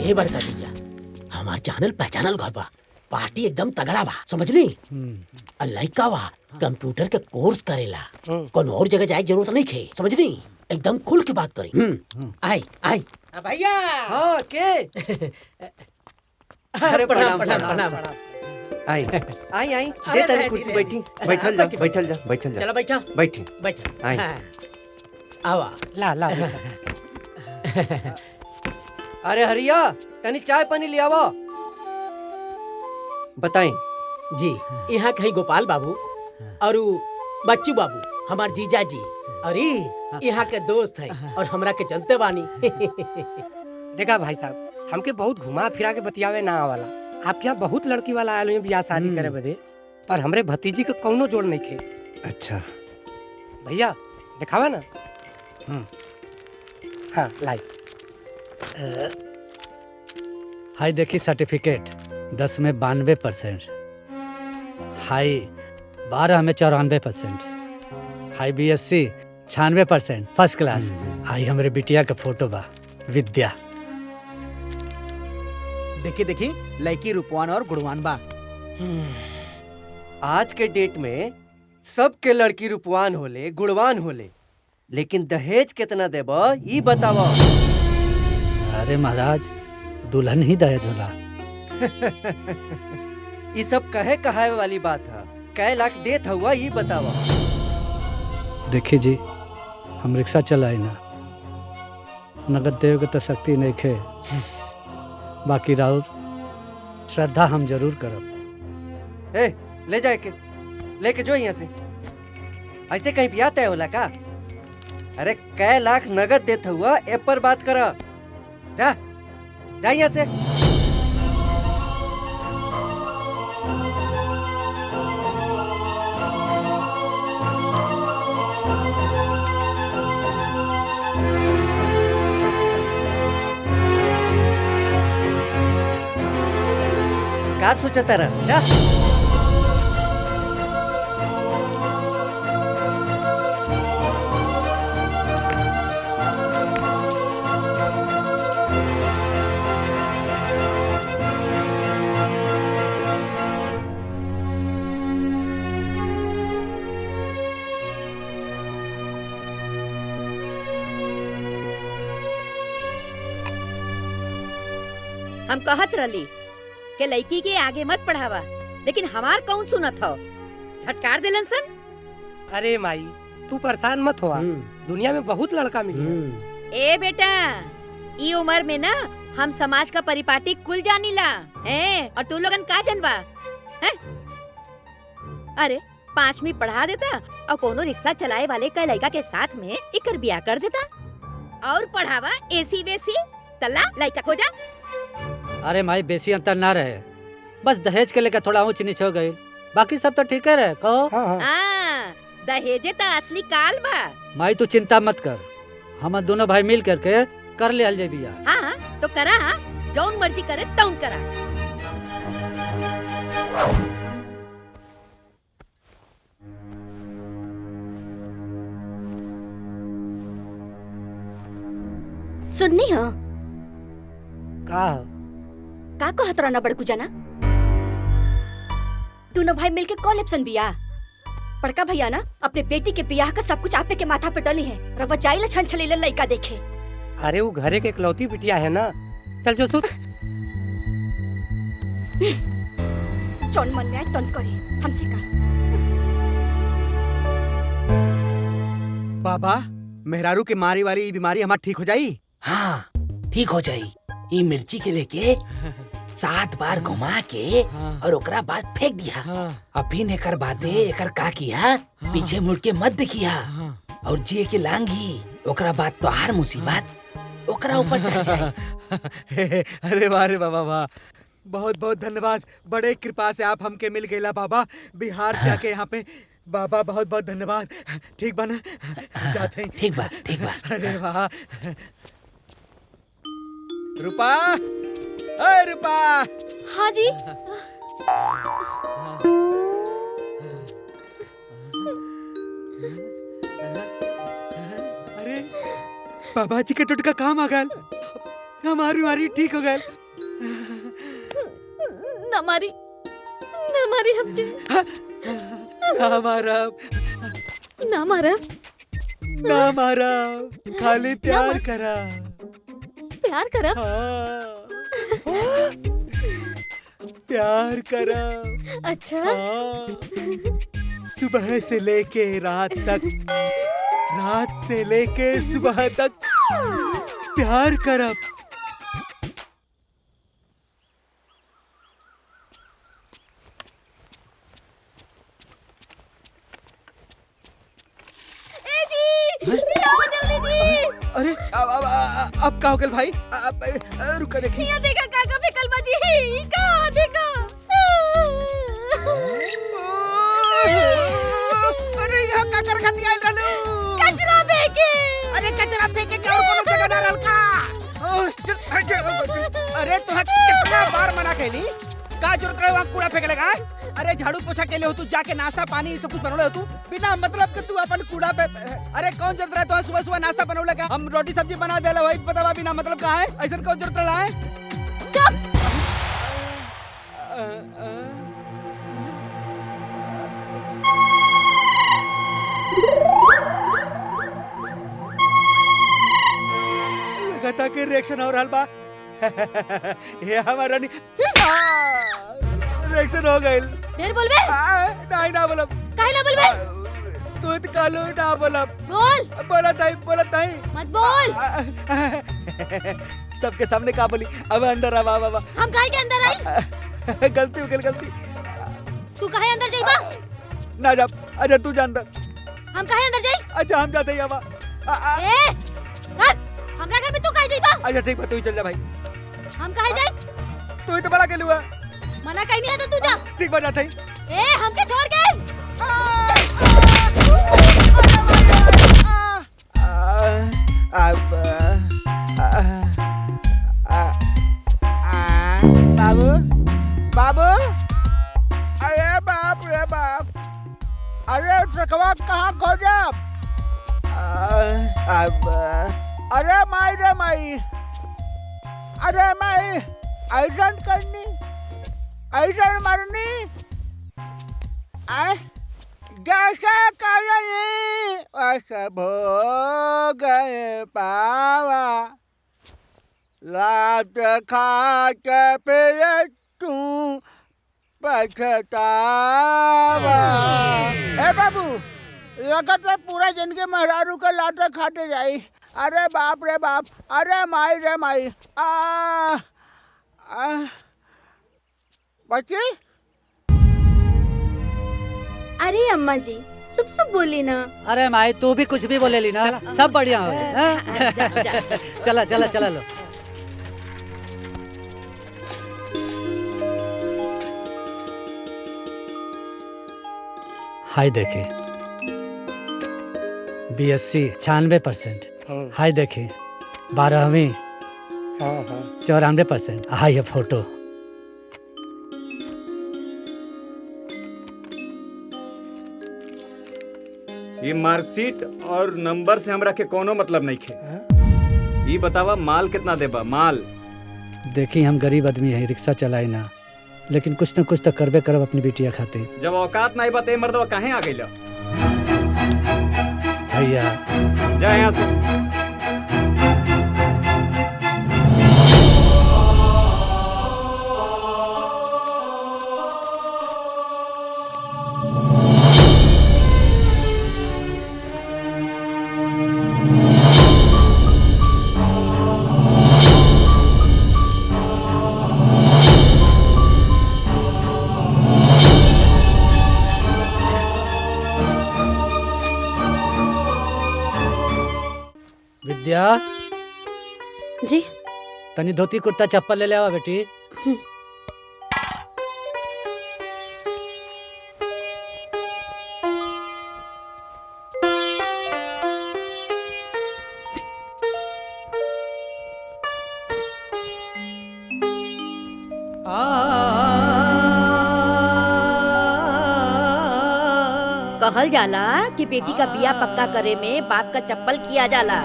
ए बड़का भैया, हमार जानल पहचानल घर बा, पार्टी एकदम तगड़ा बा, समझली? लइका बा कंप्यूटर के कोर्स करेला, कौन और जगह जाए जरूरत नहीं खे, समझली? एकदम खुल के बात करी। आई आई भैया। हाँ के अरे प्रणाम प्रणाम प्रणाम। आई आई आई दे तनी कुर्सी बैठी। बैठल जा बैठल जा बैठल जा। चलो बैठा बैठी बैठा। आई आवा ला ला। अरे हरिया तनी चाय पानी ले आवो। बताई जी, यहाँ कहीं गोपाल बाबू और बच्चू बाबू हमार जीजा जी, अरे यहाँ के दोस्त हैं और हमरा के जनते बानी। देखा भाई साहब, हमके बहुत घुमा फिरा के बतियावे ना आवाला। आपके यहाँ बहुत लड़की वाला आयल हुई बियाह शादी करे बदे, पर हमरे भतीजी के कौनो जोड़ नहीं खे। अच्छा भैया दिखावा ना। हाँ लाई। हाई देखी सर्टिफिकेट 10 में 92%, हाई 12 में 94%, हाई BSc 96% फर्स्ट क्लास। आई हमारे बिटिया का फोटो बा विद्या। देखी देखी लड़की रूपवान और गुणवान बा। आज के डेट में सबके लड़की रूपवान होले गुणवान होले, लेकिन दहेज कितना देबो ई बताओ। अरे महाराज दुल्हन ही दहेज होला। ये सब कहे कहावे वाली बात है, कै लाख देत हुआ ये बताओ। देखिए जी, हम रिक्शा चलाई ना, नगद देव के तो शक्ति नहीं खे, बाकी राउर श्रद्धा हम जरूर करब। ए ले जाए के लेके जो यहाँ से, ऐसे कहीं ब्याह तय होला का? अरे कै लाख नगद देत हुआ ए पर बात करा। जा जा यहाँ से। का सोचा तारा? जा। हम कहत रली के लड़की के आगे मत पढ़ावा, लेकिन हमार कौन सुनत हो, झटकार देलन सन। अरे माई तू परेशान मत हुआ, दुनिया में बहुत लड़का मिली, ए बेटा, ई उम्र में ना हम समाज का परिपाटी कुल जानीला हैं, और तू लोगन का जनबा हैं? अरे 5वीं पढ़ा देता और कोनो रिक्शा चलाए वाले का लड़का के साथ में इकर ब्याह कर देता और पढ़ावा एसी वेसी तल्ला लड़का खोजा। अरे माई बेसी अंतर ना रहे, बस दहेज के लेकर थोड़ा ऊंच नीच हो गई, बाकी सब तो ठीक है रहे। कहो दहेजे तो असली काल बा। माई तू चिंता मत कर, हम दोनों भाई मिल करके कर ले हल बिया। हाँ तो करा, जौन मर्जी करे तौन करा। सुननी हो का कहत रहना बड़कू जाना, दोनों भाई मिलके कॉल ऑप्शन बिया। बड़का भैया ना अपने बेटी के बियाह का सब कुछ आपे के माथा पे डली है, रवा जाइला छन छलीले लइका देखे। अरे वो घरे के इकलौती बिटिया है ना, चल जो सुत। जौन मन में आए तौन करे, हमसे का। बाबा मेहरारू के मारी वाली ये बीमारी हमार ठीक हो जाई? हाँ ठीक हो जाई। ये मिर्ची के लेके 7 बार घुमा के और ओकरा बाद फेंक दिया। अब फिर एकर बादे एकर का किया, पीछे मुड़ के मत देखिया और जे के लांगी ओकरा बाद तो हर मुसीबत ओकरा ऊपर चढ़ जाए। अरे वाह रे बाबा वाह, बहुत बहुत धन्यवाद, बड़े कृपा से आप हमके मिल गईला बाबा, बिहार से आके यहाँ पे। बाबा बहुत बहुत धन्यवाद। ठीक बा ना? जाते हैं। ठीक बा ठीक बा। अरे वाह। रूपा, अरे रूपा। हाँ जी। अरे बाबा जी के टुटका काम आ गया, हमारी बीमारी ठीक हो गया। ना मारी हमके। ना मारा खाली प्यार करा। प्यार करा? प्यार करा। अच्छा। सुबह से लेके रात तक, रात से लेके सुबह तक प्यार करा। जल्दी जी। अरे अब का हो गया भाई? रुका देखिए। यहाँ देखा काका फेकल बाजी, कहाँ देखा? अरे यहाँ का कर खाती आई रहलू? कचरा फेंके। अरे कचरा फेंके क्या और कोनो जगह ना रहल का? अरे तो कितना बार मना कैली, का जोर करे वहाँ कूड़ा फेंके लगा? अरे झाड़ू पोछा के लिए हो तू, जाके नाश्ता पानी सब कुछ बनौले हो तू, बिना मतलब के तू अपन कूड़ा पे। अरे कौन जरूरत रहा तो सुबह सुबह नाश्ता बनौले का? हम रोटी सब्जी बना देला वही बतावा, बिना मतलब का है? ऐसा कौन जरूरत रहा है? चुप। लगता के रिएक्शन हो रहा बा। ये हमारा रिएक्शन हो गई। देर बोलबे? नहीं ना बोलब। काहे ना बोलबे? तू इत कालू ना बोलब। बोल। बोलत नहीं। मत बोल। सबके सामने का बोली? अब अंदर आ बाबा। हम काहे के अंदर आई? गलती हो गई, गलती। तू काहे अंदर जाइबा? ना जा, अच्छा तू जा अंदर। हम काहे अंदर जाई? अच्छा हम जाते ही आवा। ए, हमरा घर में तू काहे जाइबा? अच्छा ठीक बा, तू ही चल जा भाई। हम काहे जाई? तू ही तो बड़ा के लुआ। मना कहीं नहीं आता, तू जा। ठीक बा, जाते ही। ए, हमके छोड़ के। बाबू, बाबू, अरे बाप रे बाप, अरे ट्रकवा कहाँ खो जा? अरे माई रे माई, अरे माई, ऐसा करनी, ऐसा मरनी, जैसे करनी वैसे भोग पावा, लात खा के फिर तू पछतावा। ए बाबू, लगता पूरा जिंदगी मेहरारू का लात खाते जाई। अरे बाप रे बाप, अरे माई रे माई, बच्ची। अरे अम्मा जी सब सब बोली ना। अरे माई तू भी कुछ भी बोले ली ना, सब बढ़िया हो गए। चला चला चला लो। हाय देखे BSc 96%। हाय देखे 12वीं 94%। हाय ये फोटो। ये मार्कशीट और नंबर से हमरा के कोनो मतलब नहीं खे। ये बतावा माल कितना देबा माल? देखी हम गरीब आदमी है, रिक्शा चलाई ना, लेकिन कुछ न कुछ तो करबे करब अपनी बिटिया खातिर। जब औकात नहीं बते मर्दवा काहे आ गइला? भैया जा यहाँ से। विद्या जी तनी धोती कुर्ता चप्पल ले ले आवा बेटी। कहल जाला कि बेटी का बिया पक्का करे में बाप का चप्पल किया जाला।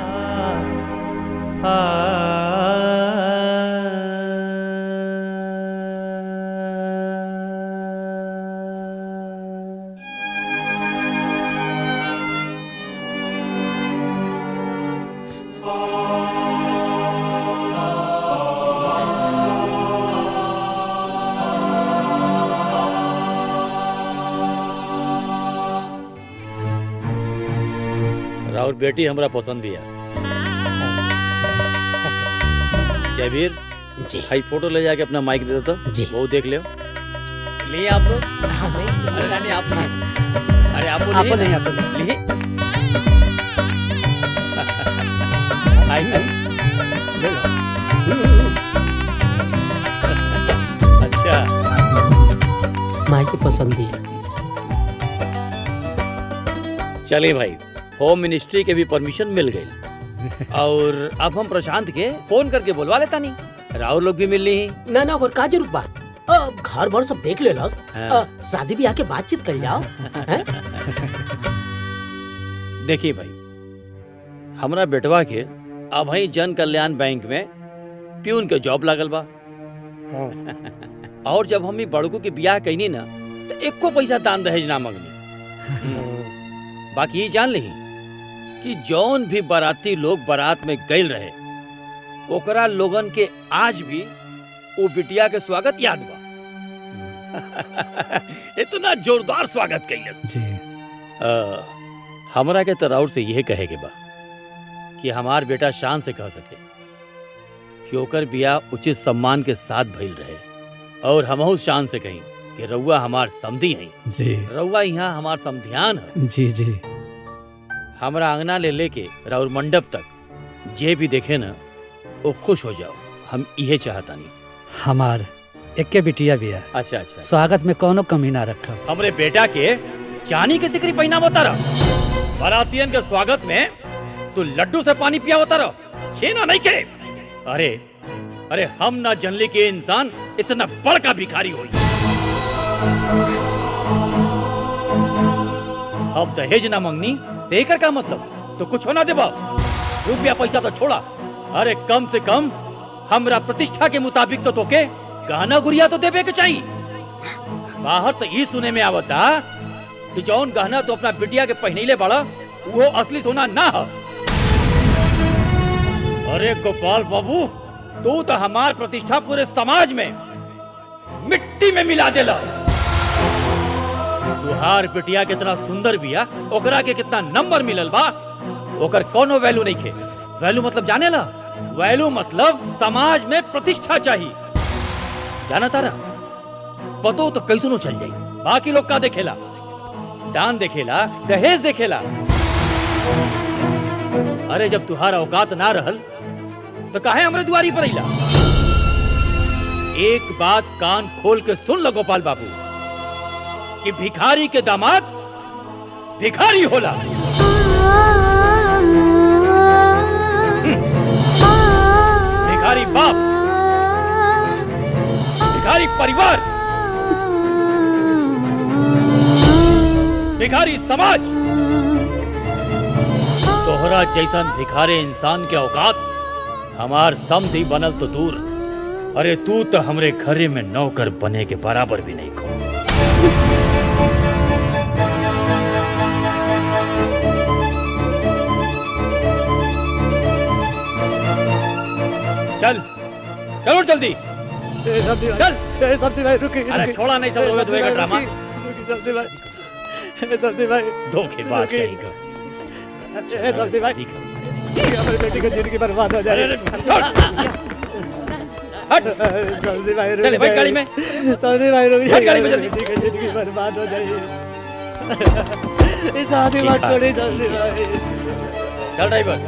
और बेटी हमरा पसंद भी है। जयवीर जी भाई फोटो ले जाके अपना माइक दे देता जी, वो देख ले। लिए आप लोग? अरे रानी आप अरे आप नहीं आप लिए आई नहीं अच्छा माई की पसंद भी है। चलिए भाई, होम मिनिस्ट्री के भी परमिशन मिल गई और अब हम प्रशांत के फोन करके बुलवा लेता नहीं, राहुल लोग भी मिल ली। ना ना और का जरूरत बात, अब घर भर सब देख ले लस। हाँ। शादी ब्याह के बातचीत कर जाओ। देखिए भाई, हमरा बेटवा के अब ही जन कल्याण बैंक में प्यून के जॉब लागल बा। और जब हम बड़कू के ब्याह कईनी ना तो एको पैसा दान दहेज ना मंगनी। बाकी ये जान ली कि जौन भी बाराती लोग बारात में गइल रहे ओकरा लोगन के आज भी वो बिटिया के स्वागत याद बा। इतना जोरदार स्वागत कैलस जी। हमरा के तो राउर से यह कहे के बा कि हमार बेटा शान से कह सके कि ओकर बियाह उचित सम्मान के साथ भइल रहे, और हमहू शान से कहीं कि रउआ हमार समधी हैं जी। रउआ यहाँ हमार समधियान है। जी जी। हमरा अंगना ले लेके राउर मंडप तक जे भी देखे ना वो खुश हो जाओ, हम इहे चाहता नहीं। हमार एक के बिटिया भी है। अच्छा अच्छा। स्वागत में कोनो कमी ना रखा। हमरे बेटा के चानी के सिकरी पहना होता बारातियन के स्वागत में तू लड्डू से पानी पिया होता रहा, छेना नहीं करे। अरे अरे हम ना जनली के इंसान इतना बड़का भिखारी होई। अब दहेज ना मंगनी देकर का मतलब तो कुछ होना देबा, रुपया पैसा तो छोड़ा। अरे कम से कम हमरा प्रतिष्ठा के मुताबिक तो तोके गहना गुड़िया तो देवे के चाहिए। बाहर तो ये सुने में आवता कि जौन गहना तो अपना बिटिया के पहनीले बड़ा वो असली सोना ना है। अरे गोपाल बाबू, तू तो हमार प्रतिष्ठा पूरे समाज में मिट्टी में मिला देला। तुहार बिटिया कितना सुंदर बिया, ओकरा के कितना नंबर मिलल बा, ओकर कोनो वैल्यू नहीं खे। वैल्यू मतलब जाने ला? वैल्यू मतलब समाज में प्रतिष्ठा चाहिए। जाना तारा पतो तो कैसे नो चल जाई। बाकी लोग का देखेला? दान देखेला, दहेज देखेला। अरे जब तुहारा औकात ना रहल तो काहे हमरे दुआरी पर अइला? एक बात कान खोल के सुन लो गोपाल बाबू कि भिखारी के दामाद भिखारी होला। भिखारी बाप, भिखारी परिवार, भिखारी समाज। तोहरा जैसन भिखारी इंसान के औकात हमार समधी बनल तो दूर, अरे तू तो हमरे घरे में नौकर बने के बराबर भी नहीं खो। चल चलो जल्दी चल। सब्जी भाई रुकी। अरे छोड़ा नहीं, सब लोग धोएगा ड्रामा। सब्जी भाई धोखेबाज कहेगा। सब्जी भाई हमारी बेटी की जिंदगी बर्बाद हो जाए। सब्जी भाई चले बैठ गाड़ी में। सब्जी भाई रुक बैठ गाड़ी में जल्दी। बेटी की जिंदगी बर्बाद हो जाए। इस आदमी बात छोड़ी सब्जी भाई। चल ड्राइवर।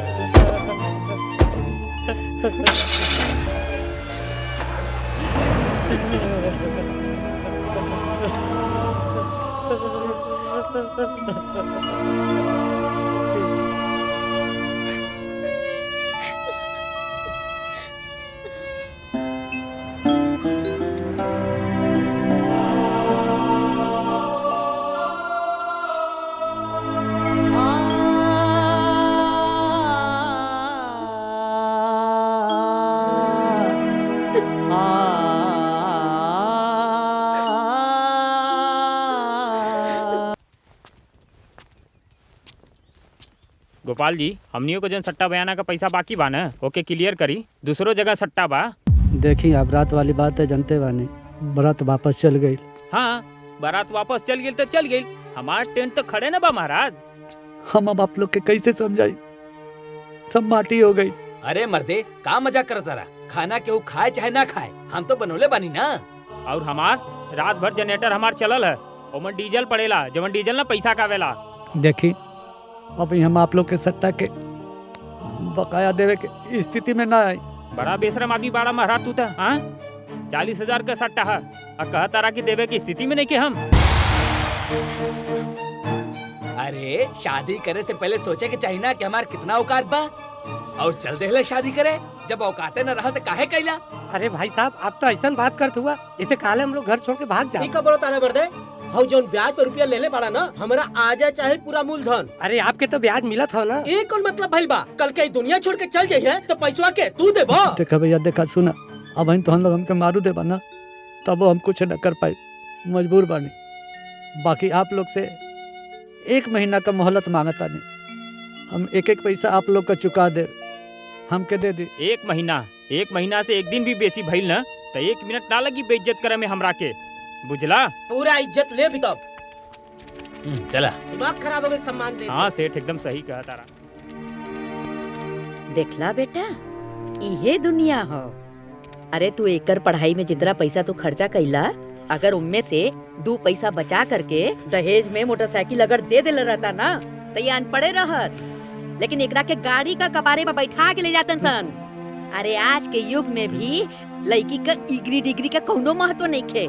गोपाल जी, हमनियों को जन सट्टा बयाना का पैसा बाकी बा न, ओके क्लियर करी। दूसरो जगह सट्टा बा। देखी अब रात वाली बात है, जनते बानी बरात वापस चल गई। हाँ, बारात वापस चल गई तो चल गई। हमार टेंट तो खड़े न बा महाराज। हम अब आप लोग के कैसे समझाई, सब माटी हो गई। अरे मर्दे, का मजाक करता रहा? खाना केहू खाए चाहे ना खाए, हम तो बनोले बानी ना। और हमार रात भर जनरेटर हमार चलल है, ओमन डीजल पड़ेला, जवन डीजल ना पैसा कावेला। देखी अभी हम आप लोग के सट्टा के बकाया देवे के स्थिति में ना आई। बड़ा बेशरम आदमी बाड़ा महाराज तू था। 40,000 का सट्टा है और कहा तारा की देवे की स्थिति में नहीं के हम। अरे शादी करे से पहले सोचे के चाहिए ना कि हमार कितना औकात बा, और चल देहले शादी करे। जब औकाते न रहा तो काहे कैला? अरे भाई साहब, आप तो ऐसा बात करते हुआ जैसे काले हम लोग घर छोड़ के भाग जाए। ठीक है बड़ो तारा बर्दे, हौ जोन ब्याज पे रुपया लेले पड़ा ना, हमरा आजा चाहे पूरा मूलधन। अरे आपके तो ब्याज मिला था ना। एक और मतलब भइल बा, कल के दुनिया छोड़ के चल जाइए तो पैसवा के तू देबो। देखा भैया, देखा सुना, अब तो हम लोग हमके मारू देबा ना, तब हम कुछ न कर पाए, मजबूर बानी। बाकी आप लोग से 1 महीना का मोहलत मांगता नहीं, हम एक एक पैसा आप लोग का चुका दे, हमके दे दी। 1 महीना से 1 दिन भी बेसी भइल ना तो 1 मिनट ना लगी बेइज्जत करे में हमरा के, बुझला? पूरा इज्जत ले भी तब। चला, दिमाग खराब हो गए, सम्मान दे। हाँ सेठ, एकदम सही कहा तारा। देखला बेटा, इहे दुनिया हो। अरे तू एकर पढ़ाई में जितना पैसा तू खर्चा कैला, अगर उनमें से 2 पैसा बचा करके दहेज में मोटरसाइकिल अगर दे देला रहता ना तो ये अनपढ़े रहत। लेकिन एकरा के गाड़ी का कबारे में बैठा के ले जातन सन। अरे आज के युग में भी लड़की का डिग्री का कौनो महत्व नहीं खे।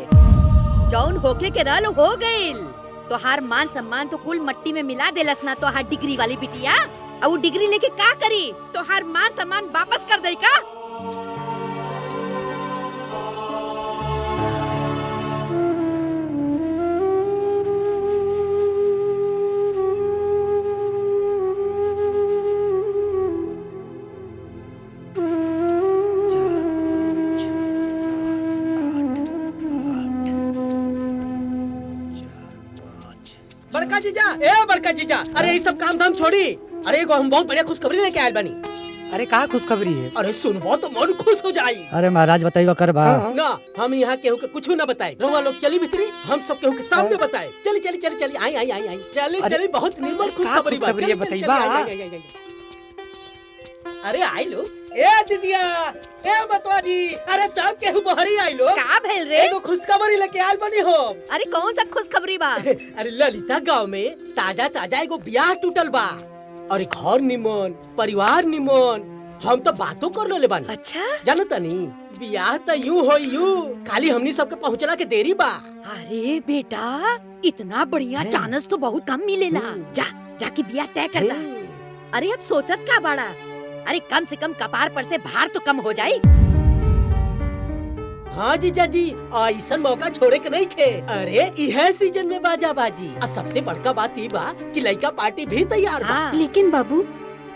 जौन होके के रहल हो गइल। तोहार मान सम्मान तो कुल मट्टी में मिला देलस ना तोहार डिग्री वाली बिटिया। अब वो डिग्री लेके का करी? तोहार मान सम्मान वापस कर दे का? बड़का जीजा, ए बड़का जीजा, अरे ये सब काम धाम छोड़ी। अरे एगो हम बहुत बढ़िया खुशखबरी लेके आयल बानी। अरे कहा खुशखबरी है? अरे सुनबो तो मन खुश हो जाई। अरे महाराज बताइए कर बा। ना, हम यहाँ केहू के कुछ ना बताए। रउआ लोग चली भीतरी, हम सब केहू के सामने बताए। चली चली चली चली, आई आई आई आई, चली चली, बहुत निर्मल खुशखबरी बा। खुशखबरी है, चली, चली, बताइबा। चली, आई, आई, आई, आई, आई। अरे आई लो ए दीदिया ए मतवा जी अरे सब केहू बहरी आई लो का भेल रे? एगो खुशखबरी लेके आल बनी हो। अरे कौन सा खुशखबरी बा? अरे ललिता गांव में ताजा ताजा एगो ब्याह टूटल बा और एक घर निमन परिवार निमन हम तो बातों कर ले बानी। अच्छा जानता नी ब्याह तो यूं हो यूं खाली हमनी सबके पहुंचला के देरी बा। अरे बेटा इतना बढ़िया चांस तो बहुत कम मिलेला। जा जाके ब्याह तय कर दा। अरे अब सोचत का बाड़ा? अरे कम से कम कपार पर से भार तो कम हो जाए। हाँ जीजा जी ऐसा मौका छोड़े के नहीं खे। अरे यह सीजन में बाजा बाजी और सबसे बड़का बात ये बा कि लड़का पार्टी भी तैयार बा। लेकिन बाबू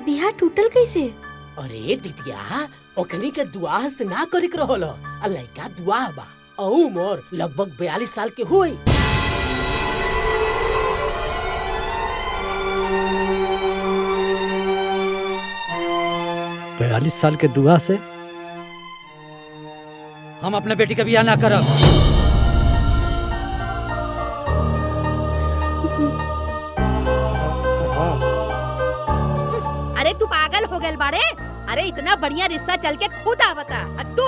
बियाह टूटल कैसे? अरे दीदिया ओकनी के दुआ से ना करे के रहल और लड़का दुआ बा और उम्र लगभग 42 साल के हुई। 42 साल के दुआ से हम अपने बेटी का ब्याह ना करब। अरे तू पागल हो गए बाड़े? अरे इतना बढ़िया रिश्ता चल के खुद आवता तू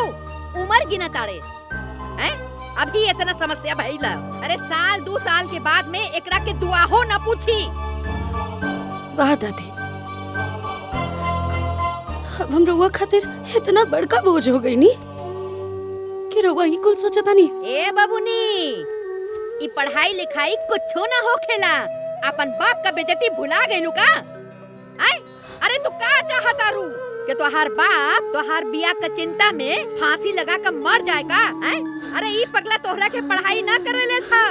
उम्र गिना ताड़े हैं? अभी इतना समस्या भइला। अरे साल 2 साल के बाद में एकरा के दुआ हो न पूछी। वाह दादी अब हम रउआ खातिर इतना बड़का बोझ हो गई नी कि रउआ ही कुल सोचता नी। ए बाबूनी ई पढ़ाई लिखाई कुछो ना होखेला। अपन बाप का बेइज्जती भुला गइलू का? आय अरे तू का चाहता रू कि तोहार बाप तोहार बिया का चिंता में फांसी लगा कर मर जाए का? आय अरे ई पगला तोहरा के पढ़ाई ना करेले था।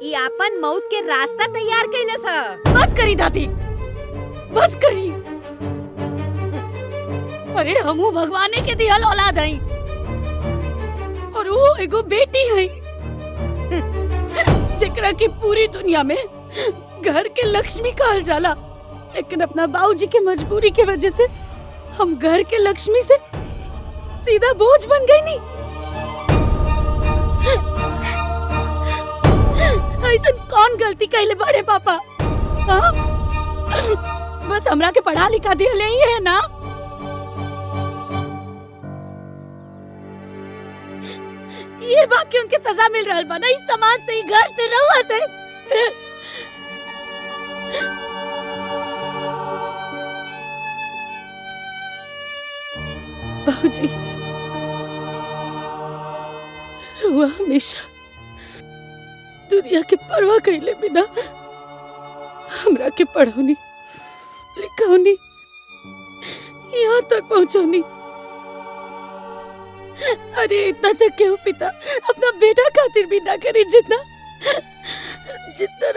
ई अपन मौत के रास्ता तैयार कइले था। बस करी दादी बस करी। अरे हमू भगवाने के दिहल औलाद हई और वो एगो बेटी हई जेकरा की पूरी दुनिया में घर के लक्ष्मी कहल जाला। लेकिन अपना बाबूजी के मजबूरी के वजह से हम घर के लक्ष्मी से सीधा बोझ बन गई नी। ऐसा कौन गलती कैले बड़े पापा? हाँ? बस हमरा के पढ़ा लिखा दिया ले ही है ना। ये बाकी उनके सजा मिल रहा बा ना इस समाज से, घर से, रहुआ से। बाबूजी रहुआ हमेशा दुनिया के परवाह कैले बिना हमरा के पढ़ौनी लिखौनी यहाँ तक पहुँचौनी। अरे इतना तक क्यों पिता अपना बेटा खातिर भी ना करे जितना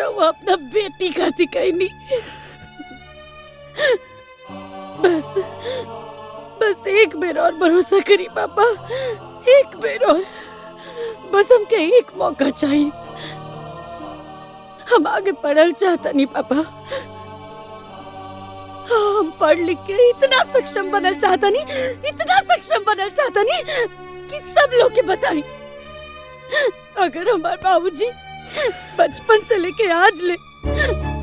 वो अपना बेटी खातिर कहनी। बस एक बेर और भरोसा करी पापा, एक बेर और। बस हमके एक मौका चाहिए। हम आगे पढ़ल चाहता नहीं पापा। हम पढ़ लिख के इतना सक्षम बनल चाहता नहीं, इतना सक्षम बनल चाहता नहीं कि सब लोग के बताएं। अगर हमारे बाबूजी बचपन से लेके आज ले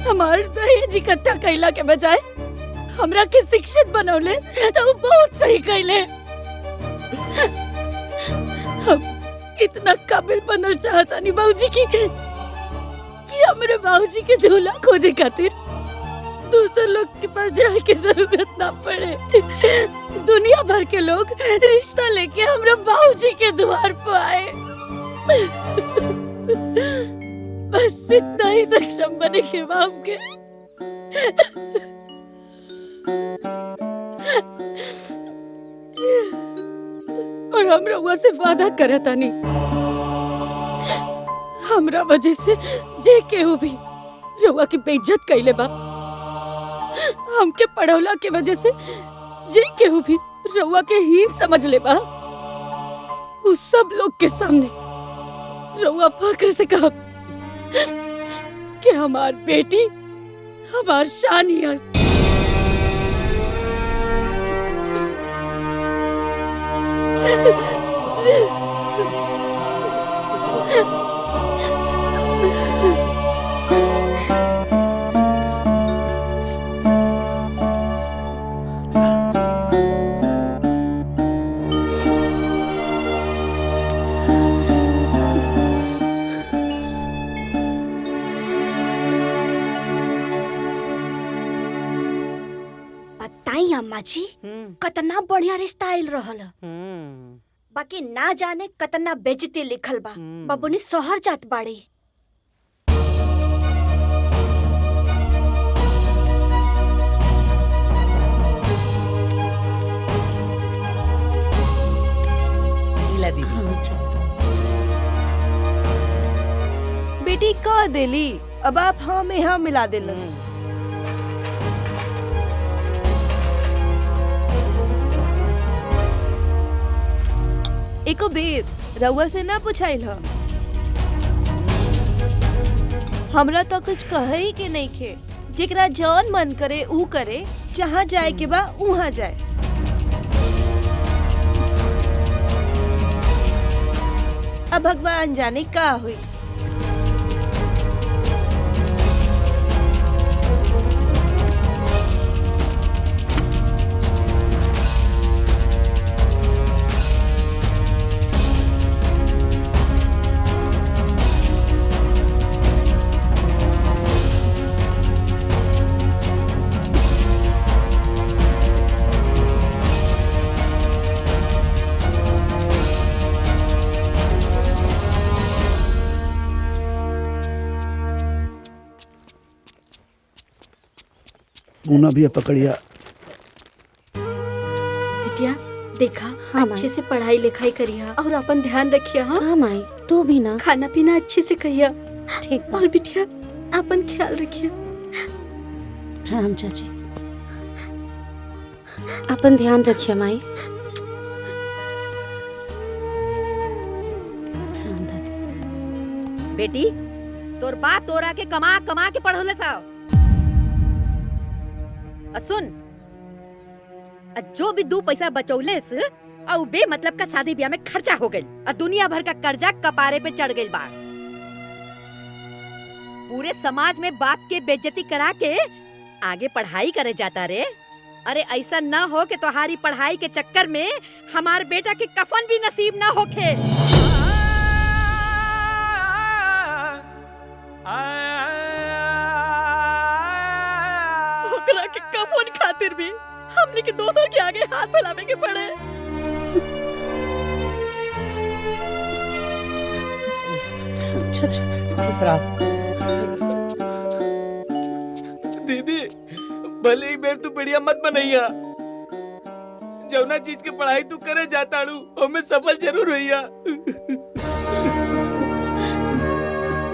हमारे दहेज इकट्ठा कैला के बजाय हमरा के शिक्षित बनौले तो वो बहुत सही कैले। हम इतना काबिल बनल चाहता नहीं बाबूजी कि हमारे बाबूजी के दूल्हा खोजे खातिर दूसरे लोग के पास जाने की जरूरत ना पड़े। दुनिया भर के लोग रिश्ता लेके हमारे बाबूजी के द्वार पर आए। बस इतना ही सक्षम बने के बाप के। और हम रउआ से वादा करता नहीं, हमरा वजह से जे केहू भी रउआ की बेइज्जत कैले बा, हमके पढ़ौला के वजह से जे केहू भी रउआ के हीन समझ ले बा, उस सब लोग के सामने रउआ फक्र से कहब कि हमार बेटी हमार शान ही है। अम्मा जी कतना बढ़िया रिश्ता आयल रहल। बाकी ना जाने कतना बेइज्जती लिखल बा। बबुनी शहर जात बाड़ी। ला दीदी। बेटी कह देली, अब आप हाँ में हाँ मिला देल। एको बेर रउआ से ना पूछाइल ह। हमरा तो कुछ कहे ही के नहीं खे। जेकरा जौन मन करे ऊ करे, जहाँ जाए के बा उहाँ जाए। अब भगवान जाने का हुई। मुना भी पकड़िया। बिटिया देखा, अच्छे से पढ़ाई लिखाई करिया और अपन ध्यान रखिया। हाँ माई, तू भी ना खाना पीना अच्छे से कहिया। ठीक। और बिटिया अपन ख्याल रखिया। प्रणाम चाची। अपन ध्यान रखिए माई। बेटी, तोर बाप तोरा के कमा कमा के पढ़ोले साव। सुन, जो भी 2 पैसा बचौले से और बे मतलब का शादी ब्याह में खर्चा हो गई और दुनिया भर का कर्जा कपारे पे चढ़ गई बा। पूरे समाज में बाप के बेइज्जती करा के आगे पढ़ाई करे जाता रे। अरे ऐसा ना हो कि तुम्हारी पढ़ाई के चक्कर में हमार बेटा के कफन भी नसीब ना होके। ओकरा के कफन खातिर भी हमने के दोसर के आगे हाथ फैलावे के पड़े। दीदी भले ही बेर तू बढ़िया मत बनैया। जौना चीज के पढ़ाई तू करे जाताड़ू हमें सफल जरूर होइया।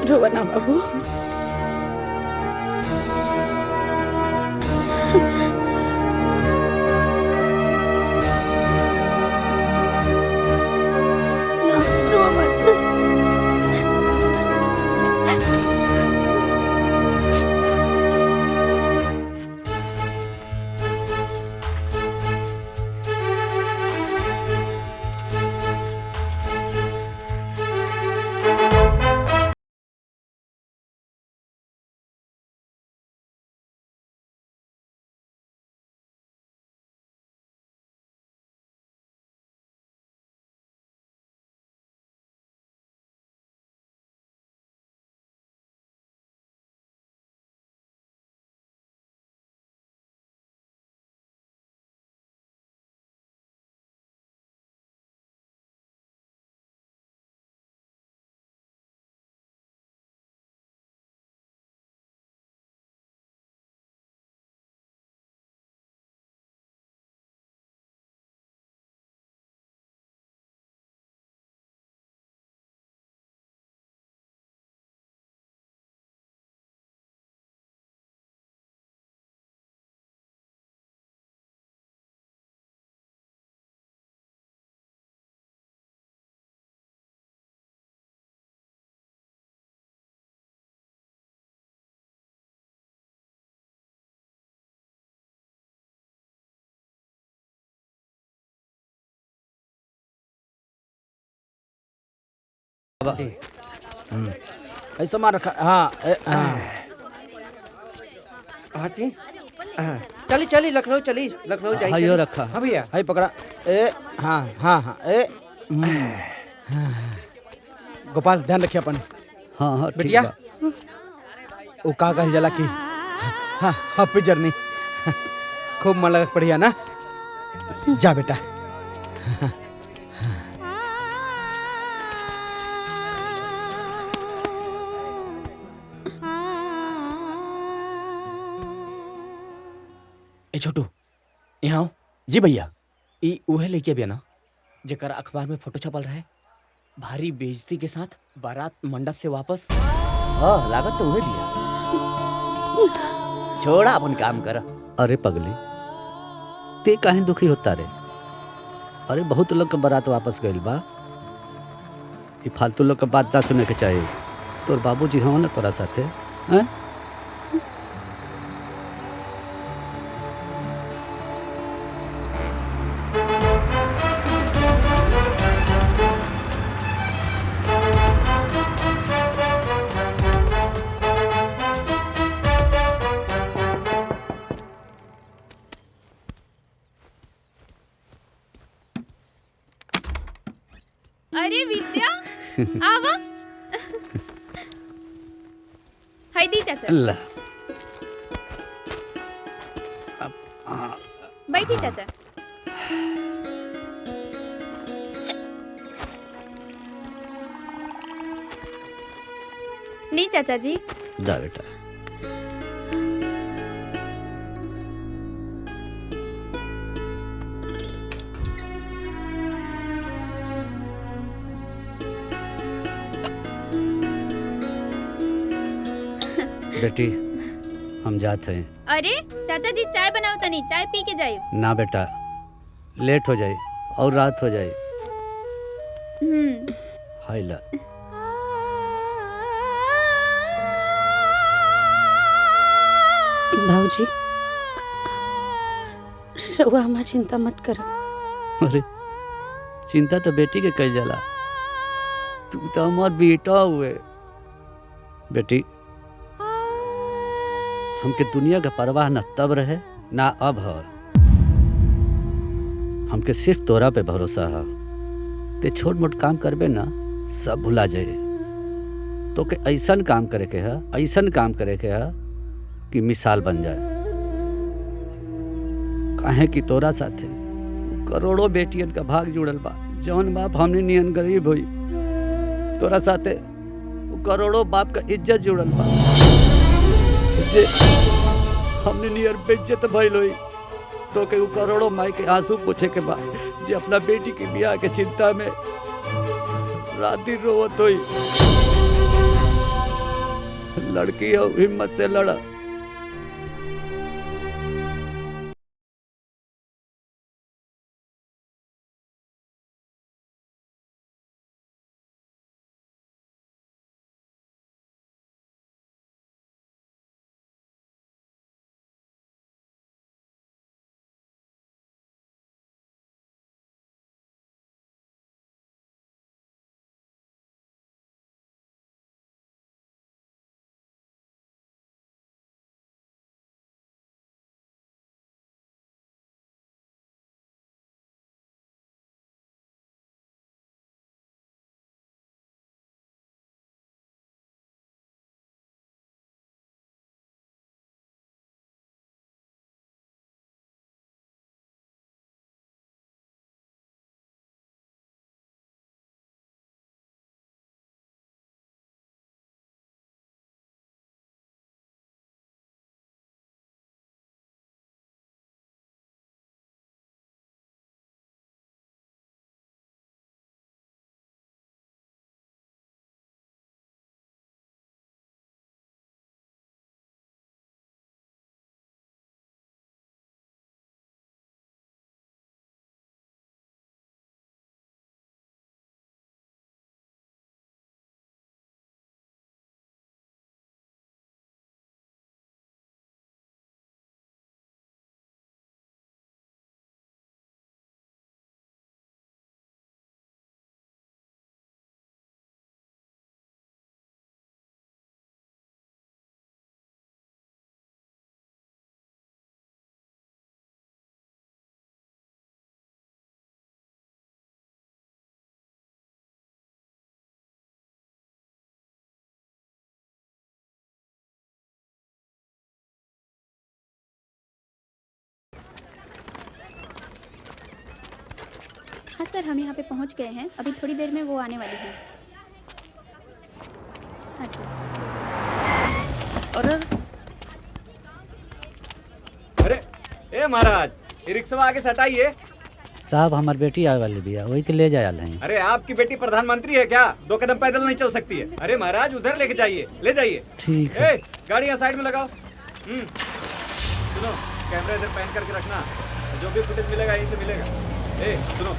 रोवा ना बाबू। ऐसा मार रखा। हाँ हाथी चली चली लखनऊ चली लखनऊ जाई। हाइयो रखा। हाँ भैया। हाई पकड़ा। ए हाँ हाँ हाँ ए गोपाल ध्यान रखिए अपन। हाँ हाँ बिटिया वो का कहल जाला की हाँ हैप्पी जर्नी। खूब मन लगा पढ़िया ना। जा बेटा। ए छोटू यहाँ आओ। जी भैया। ई उहे लेके बिया ना जेकर अखबार में फोटो छपल रहे, भारी बेइज्जती के साथ बारात मंडप से वापस। हाँ लागत तो उहे दिया। छोड़ा अपन काम कर। अरे पगली, ते काहे दुखी होता रे? अरे बहुत लोग के बारात वापस गइल बा। ये फालतू लोग के बात ना सुने के चाहिए। तोर बाबूजी हो ना तोरा साथे, हैं? अरे विद्या आवा। हाय दी चाचा। अल्लाह। बैठी चाचा। ली चाचा जी। दा बेटा। बेटी हम जाते हैं। अरे चाचा जी चाय बनाओ तनी, चाय पी के जाए। ना बेटा, लेट हो जाए और रात हो जाए। हाय ला। भाऊजी, रउआ हमार चिंता मत करो। अरे चिंता तो बेटी के कई जाला। तू तो हमार बेटा हुए। बेटी हमके दुनिया का परवाह न तब रहे ना अब है। हमके सिर्फ तोरा पे भरोसा है। ते छोट मोट काम करबे ना सब भुला जाए। तो के ऐसन काम करे के है, ऐसन काम करे के है कि मिसाल बन जाए। काहे कि तोरा साथे करोड़ों बेटियन का भाग जुड़ल बा। जौन बाप हमने नियन गरीब हुई, तोरा साथे करोड़ों बाप का इज्जत जुड़ल बा। जे हमने नियर बेइज्जत भइल होई तो के करोड़ों माई के आंसू पूछे के बाद जे अपना बेटी की ब्याह के चिंता में रात दिन रोवत होई। लड़की हो हिम्मत से लड़ा। हाँ सर, हम यहाँ पे पहुँच गए हैं, अभी थोड़ी देर में वो आने वाली हैं। हाँ जी। अरे ए महाराज, ये रिक्शा आगे से हटाइए। साहब हमार बेटी आए वाली बिया, वही के ले जाए हैं। अरे आपकी बेटी प्रधानमंत्री है क्या? 2 कदम पैदल नहीं चल सकती है। अरे महाराज उधर लेके जाइए, ले जाइए। ठीक है। गाड़ी यहाँ साइड में लगाओ। सुनो, कैमरा इधर पैन करके रखना, जो भी फुटेज मिलेगा यहीं से मिलेगा। सुनो,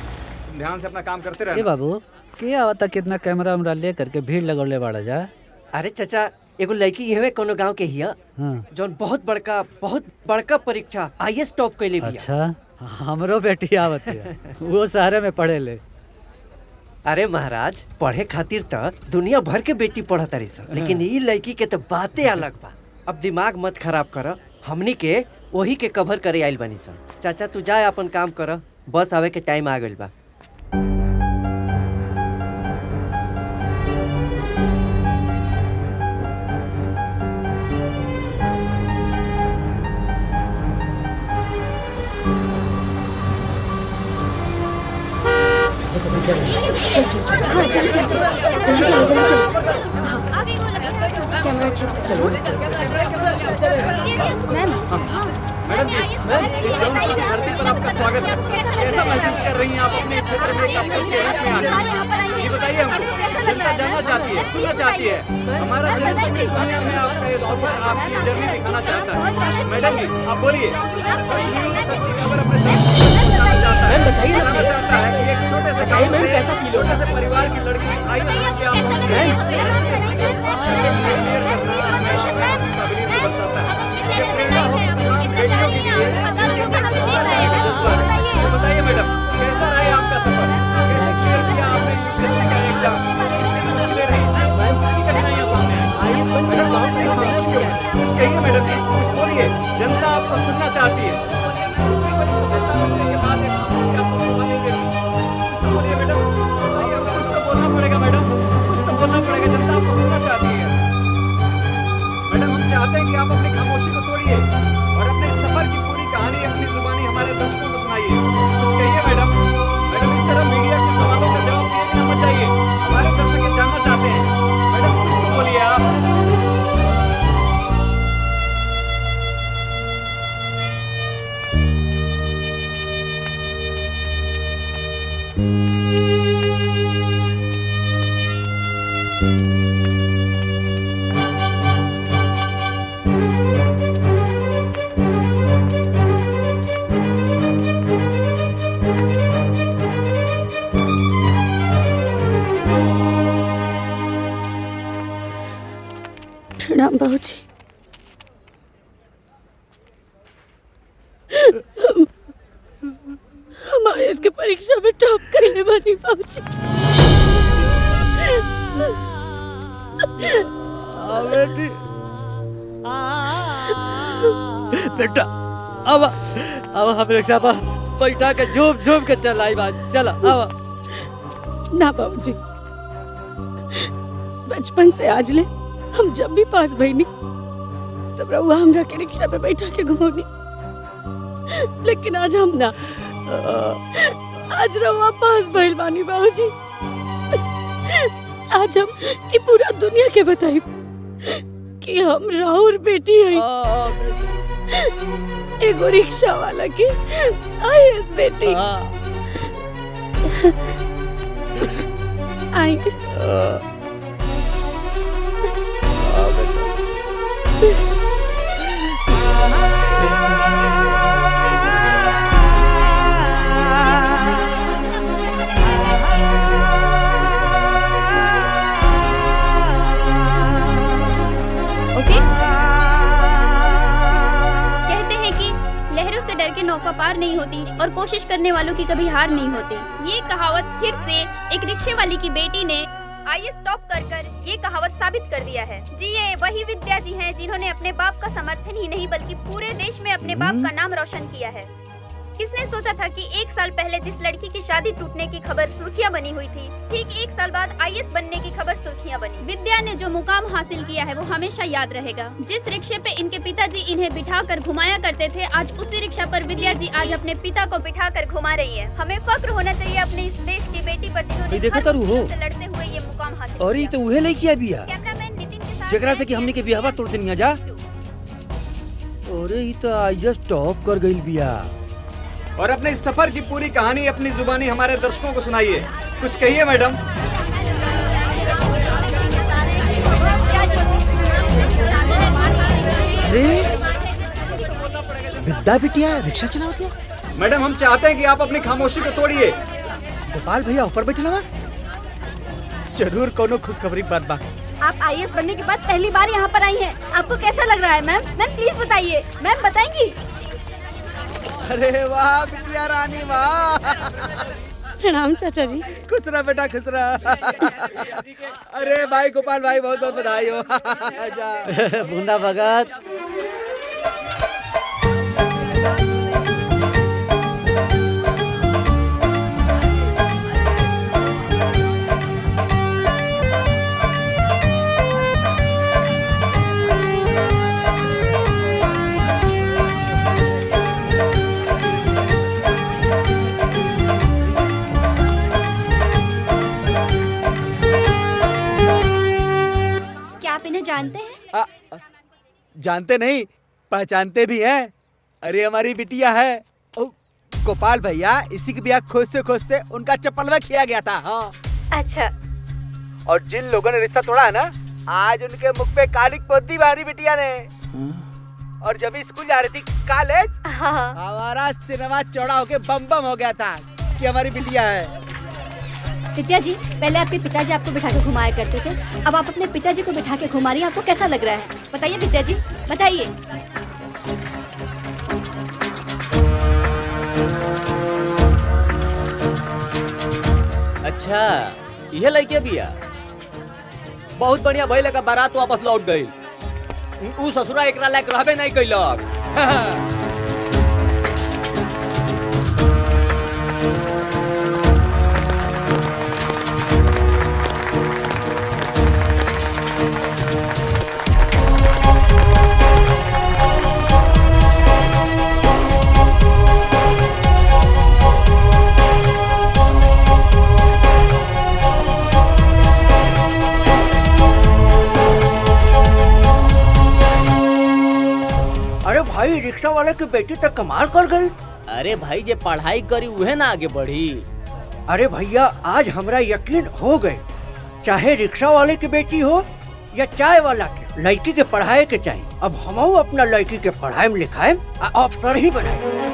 तुम ध्यान से अपना काम करते रहना। बाबू क्या होता कितना कैमरा वैमरा ले करके भीड़ लगौले बाड़ा जा। अरे चाचा, एगो लड़की यहवे कोनो गांव के हिया, जौन बहुत बड़का परीक्षा IAS टॉप कैले बिया। अच्छा, हमरो बेटी आवत है, वो शहर में पढ़े ले। अरे महाराज, पढ़े खातिर त दुनिया भर के बेटी पढ़त तारी सन, लेकिन ई लड़की के तो बातें अलग बा। अब दिमाग मत खराब कर, हमनी के वही के कवर करे आइल बनी सन। चाचा तू जाए अपन काम कर, बस आवे के टाइम आ गइल बा। हाँ चलो चलो चलो जल्दी चलो जल्दी चलो। कैमरा अच्छे से चलो। मैम मैडम जी, इस जौन की धरती पर आपका स्वागत है। कैसा महसूस कर रही हैं आप अपने क्षेत्र में खासकर के रूप में आकर? ये बताइए हमको, जनता जानना चाहती है, सुनना चाहती है। हमारा चैनल पूरी दुनिया में आपका ये सफर, आपकी जर्नी दिखाना चाहता है। मैडम जी आप बोलिए, सच्ची खबर अपने दर्शकों को बताना चाहता है। बताना चाहता है कि एक छोटे से गाँव से कैसा फील छोटे से परिवार की लड़की IAS क्या बताइए मैडम, कैसा रहा आपका सफर? कैसे क्लियर किया आपने UPSC का एग्जाम? कितनी मुश्किलें रही, कितनी कठिनाइयां सामने आई? कुछ कहिए मैडम जी, कुछ बोलिए, जनता आपको सुनना चाहती है। इतनी बड़ी सफलता मिलने के बाद एक खामोशी आपको शोभा नहीं देती। कुछ तो बोलिए मैडम, बताइए, कुछ तो बोलना पड़ेगा मैडम, कुछ तो बोलना पड़ेगा, जनता आपको सुनना चाहती है। मैडम हम चाहते हैं कि आप अपनी खामोशी को तोड़िए और अपने सफर की पूरी कहानी अपनी जुबानी हमारे दर्शकों को सुनाइए। कुछ कहिए मैडम। मैडम इस तरह मीडिया के सवालों का जवाब दिए बिना मत जाइए, हमारे दर्शक ये जानना चाहते हैं। मैडम कुछ तो बोलिए आप। प्रणाम बाबूजी। हम IAS के परीक्षा में टॉप करने वाली बाबूजी। बेटा अब हम रिक्शा पर बैठा के झूम झूम के चल आई बात। चला अब ना बाबूजी, बचपन से आज ले हम जब भी पास भईनी तब रहुआ हमरा के रिक्शा पे बैठा के घुमौनी, लेकिन आज हम ना, आज रहुआ पास भइल बानी बाबूजी। आज हम ये पूरा दुनिया के बताई कि हम राहुल बेटी है, एगो रिक्शा वाला की IAS बेटी। आई ओके, कहते हैं कि लहरों से डर के नौका पार नहीं होती और कोशिश करने वालों की कभी हार नहीं होती। ये कहावत फिर से एक रिक्शे वाली की बेटी ने IAS टॉप कर ये कहावत साबित कर दिया है। जी ये वही विद्या जी हैं जिन्होंने अपने बाप का समर्थन ही नहीं बल्कि पूरे देश में अपने बाप का नाम रोशन किया है। किसने सोचा था कि 1 साल पहले जिस लड़की की शादी टूटने की खबर सुर्खियां बनी हुई थी, ठीक 1 साल बाद आईएएस बनने की खबर सुर्खियां बनी। विद्या ने जो मुकाम हासिल किया है वो हमेशा याद रहेगा। जिस रिक्शे पे इनके पिताजी इन्हें बिठाकर घुमाया करते थे, आज उसी रिक्शा पर विद्या जी आज अपने पिता को बिठाकर घुमा रही है। हमें फक्र होना चाहिए अपने इस देश की बेटी पर जिन्होंने देखा तारू हो से लड़ते हुए ये मुकाम हासिल अरे तो उहे लड़की है बिया जकरा से कि हमने के बियाह तोड़ देनिया जा। अरे ये तो आईएएस टॉप कर गई बिया। और अपने इस सफर की पूरी कहानी अपनी जुबानी हमारे दर्शकों को सुनाइए। कुछ कहिए मैडम। अरे विद्या बिटिया रिक्शा चलावती है। मैडम हम चाहते हैं कि आप अपनी खामोशी को तोड़िए। गोपाल भैया ऊपर बैठे ना, जरूर कोनो खुशखबरी की बात बा। आप आईएएस बनने के बाद पहली बार यहाँ पर आई हैं। आपको कैसा लग रहा है मैम? मैम प्लीज बताइए। मैम बताएंगी? अरे वाह बिटिया रानी वाह। प्रणाम चाचा जी। खुश रह बेटा खुश रह। अरे भाई गोपाल भाई बहुत बहुत बधाई हो। बूंदा भगत जानते हैं? जानते नहीं पहचानते भी हैं। अरे हमारी बिटिया है गोपाल भैया, इसी की ब्याह खोजते खोजते उनका चप्पलवा किया गया था। हाँ अच्छा। और जिन लोगों ने रिश्ता तोड़ा है ना, आज उनके मुख पे कालिक पोती हमारी बिटिया ने। और जब स्कूल जा रही थी कॉलेज, हमारा सिनेमा चौड़ा होके बम बम हो गया था कि हमारी बिटिया है। विद्या जी, पहले आपके पिताजी आपको बिठा के घुमाया करते थे, अब आप अपने पिताजी को बिठा के घुमा रही हैं। आपको कैसा लग रहा है? बताइए विद्या जी, बताइए। अच्छा यह लड़के बिया, बहुत बढ़िया भइल का बारात वापस लौट गई। ऊ ससुरा एकरा लायक रहबे नहीं कैलक। भाई रिक्शा वाले की बेटी तक कमाल कर गई। अरे भाई जे पढ़ाई करी उहे ना आगे बढ़ी। अरे भैया आज हमरा यकीन हो गए, चाहे रिक्शा वाले की बेटी हो या चाय वाला के, लड़की के पढ़ाई के चाहिए। अब हम अपना लड़की के पढ़ाई में लिखाए अफसर ही बनाए।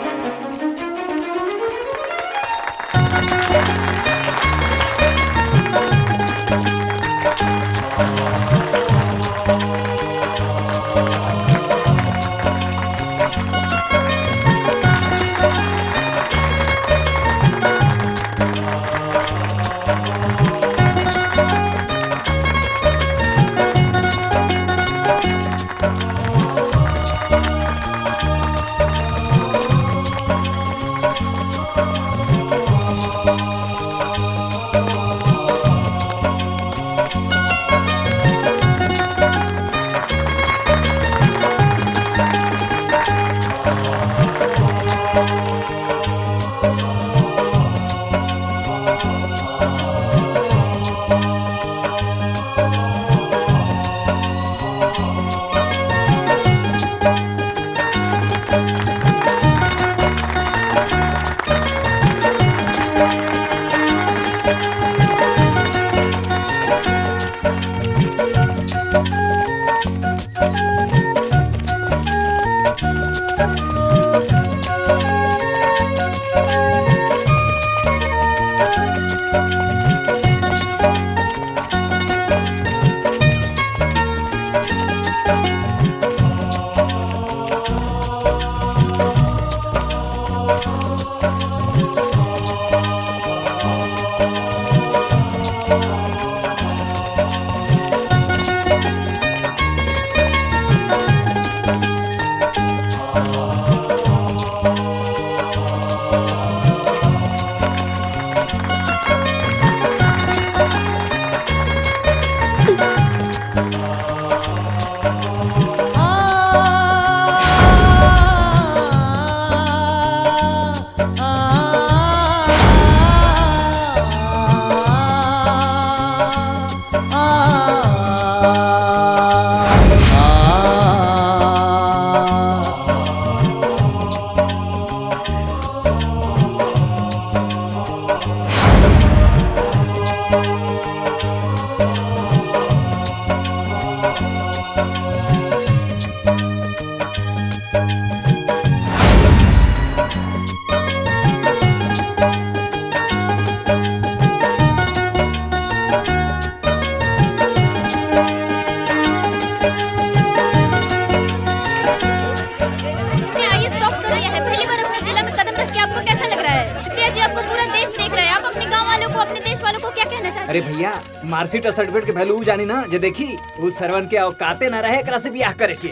अपने देश वालों को क्या कहना चाहती अरे है? भैया मार्कशीट और सर्टिफिकेट के वैल्यू जानी ना जे देखी उस सरवन के औकाते ना रहे एकरा से ब्याह करे के।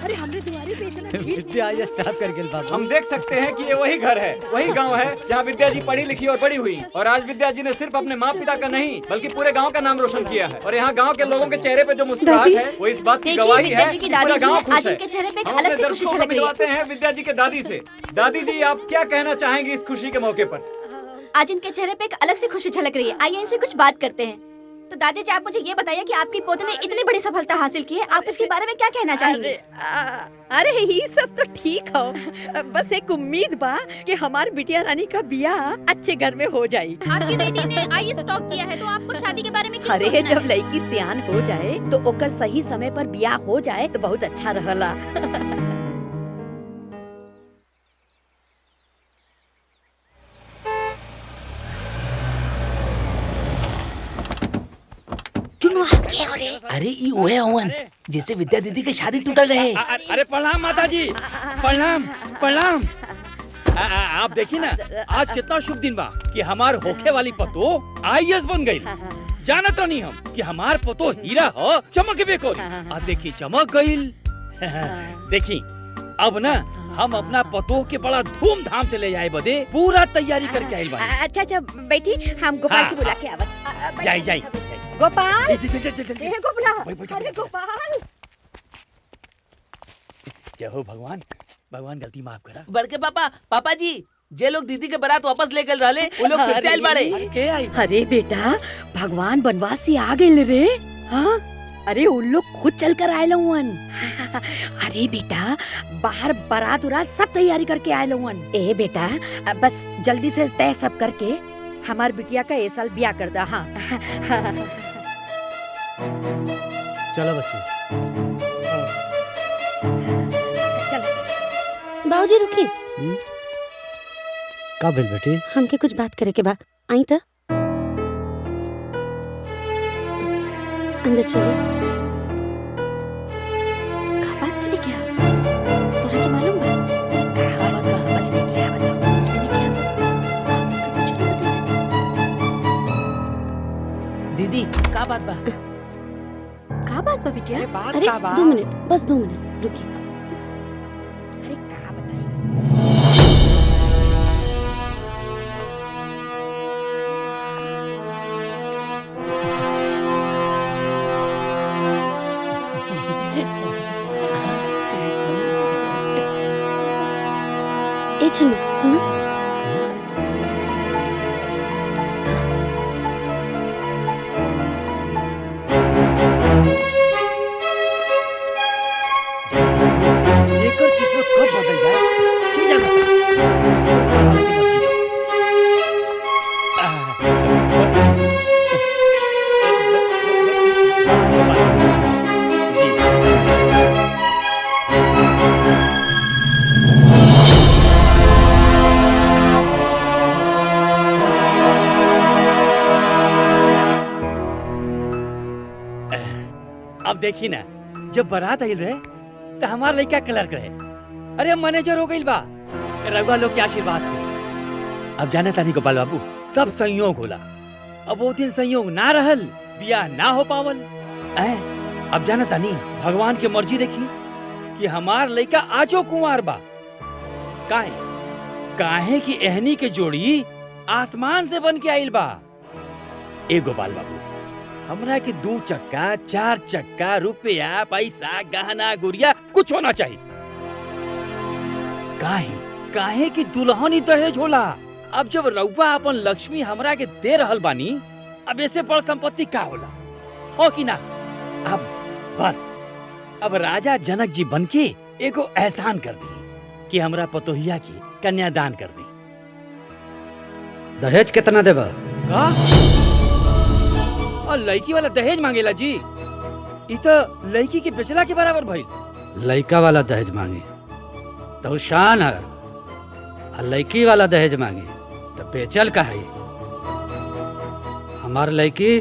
अरे हमरे दुआरे पे इतना विद्या आज स्टाफ कर गेल बाबू। हम देख सकते हैं कि ये वही घर है, वही गांव है जहां विद्या जी पढ़ी लिखी और बड़ी हुई। और आज विद्या जी ने सिर्फ अपने माँ पिता का नहीं बल्कि पूरे गांव का नाम रोशन किया है। और यहाँ गांव के लोगों के चेहरे पे जो मुस्कुराहट है वो इस बात की देखिए, गवाही विद्या है जी की कि पूरा दादी जी गांव है, खुश आज है। इनके चेहरे पे एक हम अलग अपने सी खुशी दर्शकों को झलक रही है। मिलवाते हैं विद्या जी के दादी से। दादी जी आप क्या कहना चाहेंगी इस खुशी के मौके पर? आज इनके चेहरे पे एक अलग सी खुशी झलक रही है। आइए इनसे कुछ बात करते हैं। तो दादी जी आप मुझे ये बताइए कि आपकी पोते ने इतनी बड़ी सफलता हासिल की है, आप इसके बारे में क्या कहना चाहेंगे? अरे ये सब तो ठीक हो, बस एक उम्मीद बा कि हमार बिटिया रानी का बियाह अच्छे घर में हो जाए। आपकी बेटी ने आईएएस टॉप किया है तो आपको शादी के बारे में क्यों अरे सोचना जब है? लड़की सियान हो जाए तो ओकर सही समय पर बियाह हो जाए तो बहुत अच्छा रहला। अरे ई ओए अवन जिससे विद्या दीदी की शादी टूटल रहे। अरे प्रणाम माता जी, प्रणाम प्रणाम। आप देखिए ना आज कितना शुभ दिन बा कि हमार होखे वाली पतो आईएएस बन गई। जानत नहीं हम कि हमार पतो हीरा हो चमकबे कोरी। आ देखी चमक गईल। देखी अब ना हम अपना पतो के बड़ा धूमधाम से ले आए बदे पूरा तैयारी करके आइल बानी। अच्छा अच्छा बैठी, हम गोपाल की बुला के आवत। जाई जाई गोपाल, जल्दी। ए गोपाल, अरे गोपाल। जय हो भगवान, भगवान गलती माफ करा। बड़के पापा जी जे लोग दीदी के बारात वापस लेकर रहले वो लोग फिर से आइल बाड़े। अरे बेटा भगवान बनवास से आ गए रे। हाँ अरे उन लोग खुद चल कर आए लवन। अरे बेटा बाहर बारात उरात सब तैयारी करके आए लवन। ए बेटा बस जल्दी से तय सब करके हमार बिटिया का ये साल ब्याह कर दा। हाँ चलो बच्चे। बाबूजी रुकी, का भेल बेटी? हमके कुछ बात करे के बा। आई तो अंदर चले। का बात करे क्या? तोरा के मालूम बा? का बात बा? समझ नहीं क्या बता, समझ में नहीं क्या। हमके कुछ नहीं बता। दीदी का बात बा? का बात बा बिटिया? बात अरे का बा? 2 मिनट, बस 2 मिनट रुकिए। अरे का बताई? ए चुन्नू सुनो। लेकर किस्मत कब बदल जाए की जानता। सब भगवान की मर्जी अब देखी ना जब बारात आइल रहे तो हमार लड़का क्लर्क रहे। अरे मैनेजर हो गई बा रघुआ लोग के आशीर्वाद से। अब जाने तानी गोपाल बाबू सब संयोग होला। अब वो दिन संयोग ना रहल बियाह ना हो पावल। अब जाने तानी भगवान के मर्जी देखी कि हमार लड़का आजो कुंवार बा। काहे कि एहनी के जोड़ी आसमान से बन के आइल बा। ए गोपाल बाबू हमरा के 2 चक्का 4 चक्का रुपया पैसा गहना गुड़िया कुछ होना चाहिए। काहे कि दुल्हन ही दहेज होला। अब जब रउआ अपन लक्ष्मी हमरा के दे रहल बानी अब ऐसे बड़ संपत्ति का होला हो कि ना। अब बस अब राजा जनक जी बनके एगो एहसान कर दी कि हमरा पतोहिया की कन्यादान कर दी। दहेज कितना देबा? का और लड़की वाला दहेज मांगेला जी? इ तो लड़की के बेचला के बराबर भइल। लड़का वाला दहेज मांगी तो शान है, और लड़की वाला दहेज मांगी तो बेचल का है। हमार लड़की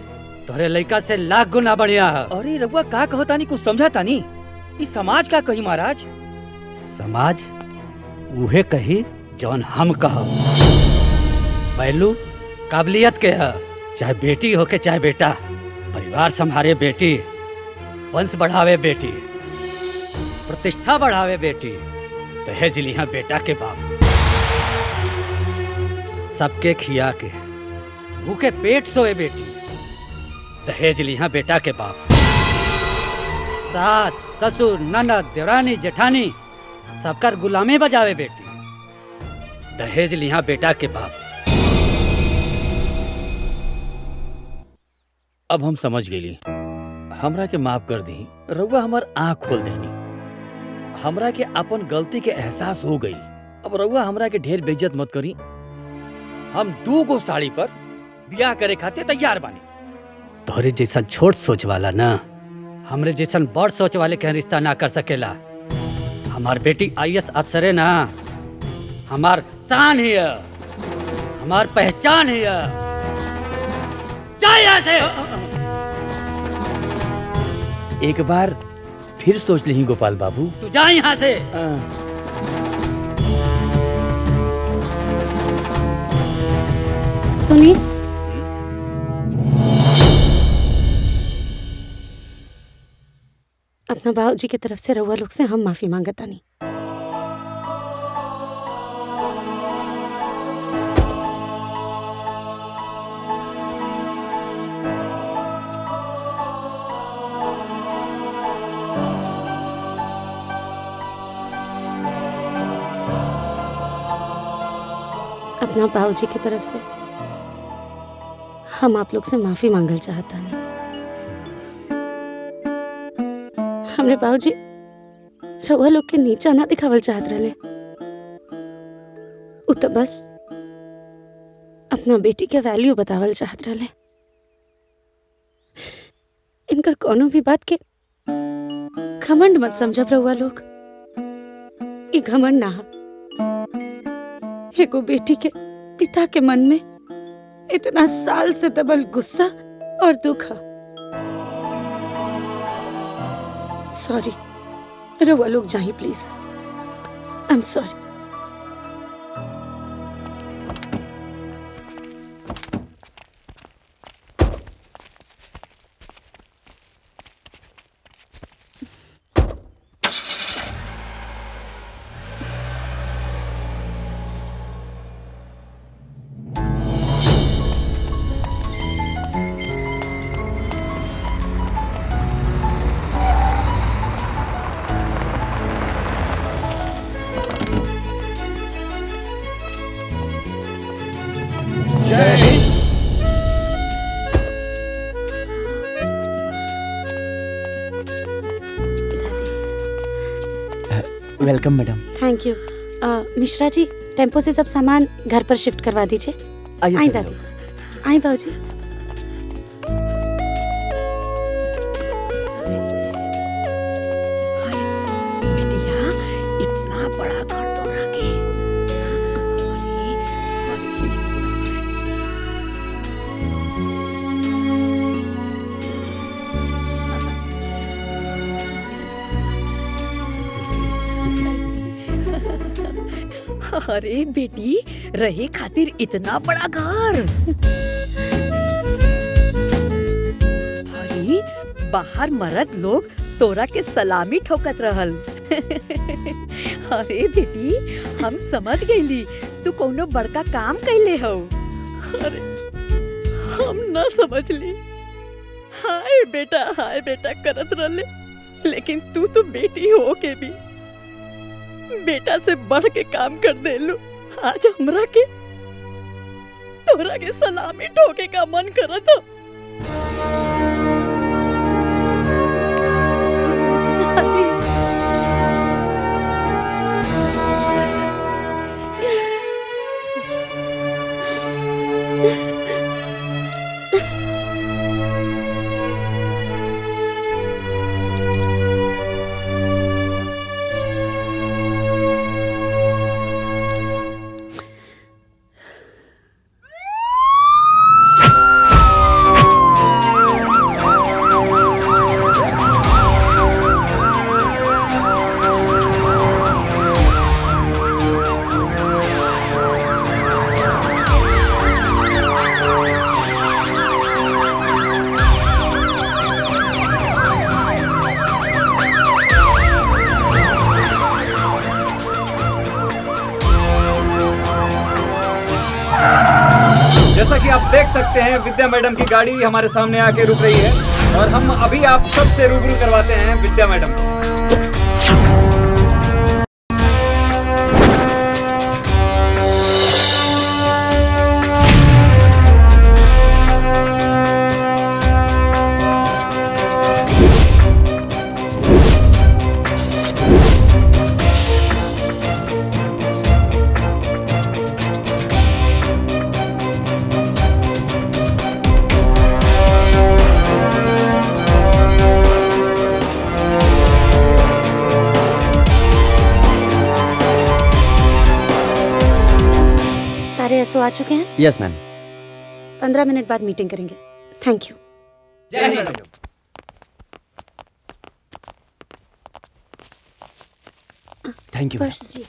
तोरे लड़का से लाख गुना बढ़िया है। अरे रघुआ का कहता नहीं कुछ समझा तानी। इस समाज का कही महाराज। समाज उहे कही जौन हम कह। पहलू काबिलियत के है, चाहे बेटी हो के चाहे बेटा। परिवार संभाले बेटी, वंश बढ़ावे बेटी, प्रतिष्ठा बढ़ावे बेटी। दहेज लिया बेटा के बाप, सबके खिया के भूखे पेट सोए बेटी। दहेज लिया बेटा के बाप। सास ससुर ननद देवरानी जेठानी सबकर गुलामी बजावे बेटी। दहेज लिया बेटा के बाप। अब हम समझ गेली, हमरा के माफ कर दी। रउआ हमार आँख खोल देनी। हमरा के अपन गलती के एहसास हो गई। अब रउआ हमरा के ढेर बेइज्जत मत करी। हम 2 गो साड़ी पर ब्याह करे खातिर तैयार बानी। तोहरे जैसा छोट सोच वाला ना हमरे जैसन बड़ सोच वाले के रिश्ता ना कर सकेला। हमार बेटी IAS अफसर है ना, हमार शान है, हमार पहचान है। जा यहाँ से। एक बार फिर सोच ली गोपाल बाबू। तू जा यहाँ से। सुनी, अपना बाबूजी की तरफ से रउआ लोग से हम माफी मांगता नहीं। अपना बाबूजी की तरफ से हम आप लोग से माफी मांगल चाहता नहीं। हमरे बाबूजी रउआ लोग के नीचा ना दिखावल चाहत रहे। उ तो बस अपना बेटी के वैल्यू बतावल चाहत रहे। इनकर कोनो भी बात के घमंड मत समझब रउआ लोग। ये घमंड ना। एगो बेटी के पिता के मन में इतना साल से दबल गुस्सा और दुख है। सॉरी, रउआ लोग जाइए प्लीज। I am sorry. जय हिंद। Welcome madam. Thank you. Mishra ji, tempo से सब सामान घर पर शिफ्ट करवा दीजिए। आइए आई सर। दादी, आई बाबूजी। इतना बड़ा घर तो रखे। अरे बेटी, रहे खातिर इतना बड़ा घर। अरे बाहर मर्द लोग तोरा के सलामी ठोकत रहल। अरे बेटी, हम समझ गईली तू कोनो बड़का काम कैले हो। अरे हम ना समझली। हाय बेटा करत रहले, लेकिन तू तो बेटी हो के भी बेटा से बढ़ के काम कर देलू। आज हमरा के तोरा के सलामी ठोके का मन करत हो। जैसा कि आप देख सकते हैं विद्या मैडम की गाड़ी हमारे सामने आके रुक रही है और हम अभी आप सबसे रूबरू करवाते हैं विद्या मैडम को। सारे एसओ आ चुके हैं? Yes ma'am. 15 मिनट बाद मीटिंग करेंगे। Thank you. जय हिंद। Thank you. पर्स जी।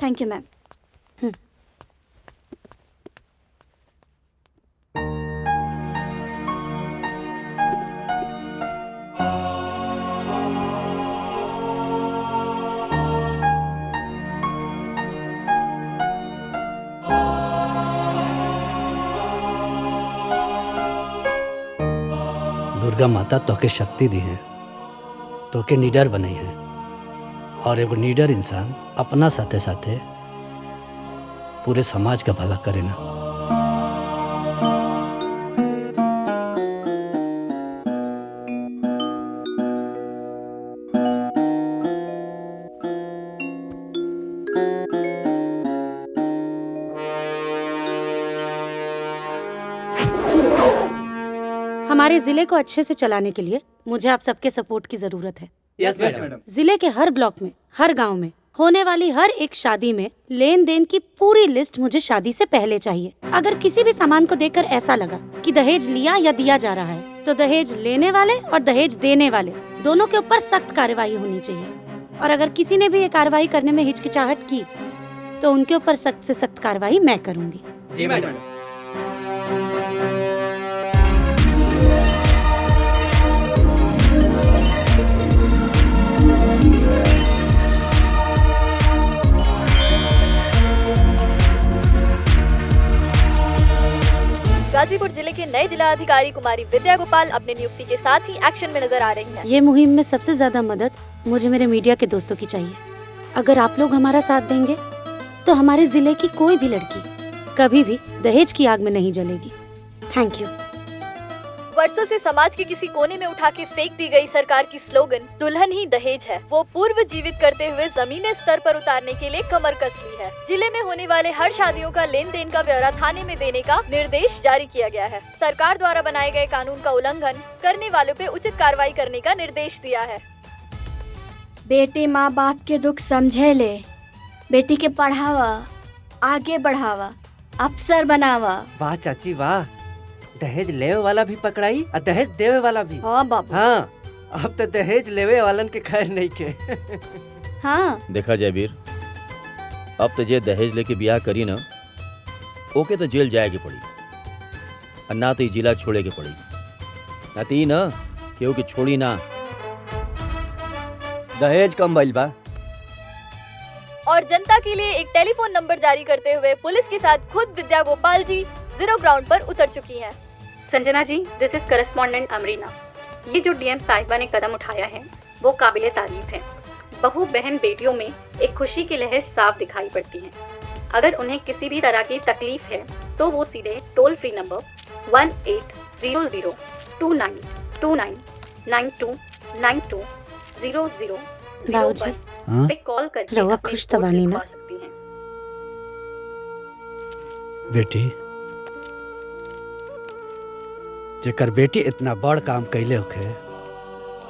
Thank you ma'am. दुर्गा माता तोके शक्ति दी है, तोके नीडर बनाई है और एगो नीडर इंसान अपना साथे साथे पूरे समाज का भला करे ना। हमारे जिले को अच्छे से चलाने के लिए मुझे आप सबके सपोर्ट की जरूरत है। Yes madam. जिले के हर ब्लॉक में, हर गांव में होने वाली हर एक शादी में लेन देन की पूरी लिस्ट मुझे शादी से पहले चाहिए। अगर किसी भी सामान को देखकर ऐसा लगा कि दहेज लिया या दिया जा रहा है तो दहेज लेने वाले और दहेज देने वाले दोनों के ऊपर सख्त कार्रवाई होनी चाहिए। और अगर किसी ने भी ये कार्रवाई करने में हिचकिचाहट की तो उनके ऊपर सख्त से सख्त कार्रवाई मैं करूंगी। जी मैडम। गाजीपुर जिले के नए जिला अधिकारी कुमारी विद्या गोपाल अपनी नियुक्ति के साथ ही एक्शन में नजर आ रही हैं। ये मुहिम में सबसे ज्यादा मदद मुझे मेरे मीडिया के दोस्तों की चाहिए। अगर आप लोग हमारा साथ देंगे तो हमारे जिले की कोई भी लड़की कभी भी दहेज की आग में नहीं जलेगी। Thank you. वर्षों से समाज के किसी कोने में उठा के फेंक दी गई सरकार की स्लोगन दुल्हन ही दहेज है वो पूर्व जीवित करते हुए जमीनी स्तर पर उतारने के लिए कमर कस ली है। जिले में होने वाले हर शादियों का लेन देन का ब्यौरा थाने में देने का निर्देश जारी किया गया है। सरकार द्वारा बनाए गए कानून का उल्लंघन करने वालों पे उचित कार्रवाई करने का निर्देश दिया है। बेटी माँ बाप के दुख समझे ले, बेटी के पढ़ावा, आगे बढ़ावा, अफसर बनावा। वाह चाची वाह, दहेज लेवे वाला भी पकड़ाई और दहेज देवे वाला भी। हाँ बाबू। हाँ, अब तो दहेज लेवे वालन के खैर नहीं के। हाँ। देखा जयवीर, अब तो जे दहेज लेके ब्याह करी ना ओके तो जेल जाए के पड़ी और ना तो जिला छोड़े के पड़ी, ना तो ना केहू के छोड़ी ना। दहेज कम भइल बा। और जनता के लिए एक टेलीफोन नंबर जारी करते हुए पुलिस के साथ खुद विद्या गोपाल जी जीरो ग्राउंड पर उतर चुकी हैं। संजना जी, दिस इज करस्पॉन्डेंट अमरीना। ये जो डीएम साहिबा ने कदम उठाया है वो काबिले तारीफ है। बहू बहन बेटियों में एक खुशी की लहर साफ दिखाई पड़ती है। अगर उन्हें किसी भी तरह की तकलीफ है तो वो सीधे टोल फ्री नंबर 18002929929200 बाबूजी, पे कॉल करके रवा खुश तबानी ना। बेटी, जेकर बेटी इतना बड़ काम कैले होखे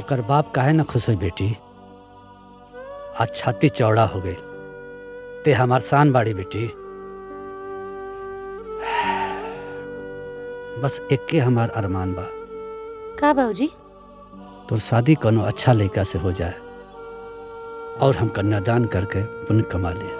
ओकर बाप काहे ना खुश हो बेटी। आज छाती चौड़ा हो गई, ते हमार शान बाड़ी बेटी। बस एक हमार अरमान बा, का बाबूजी? तोर शादी कोनो अच्छा लड़का से हो जाए और हम कन्यादान करके पुण्य कमा लिए।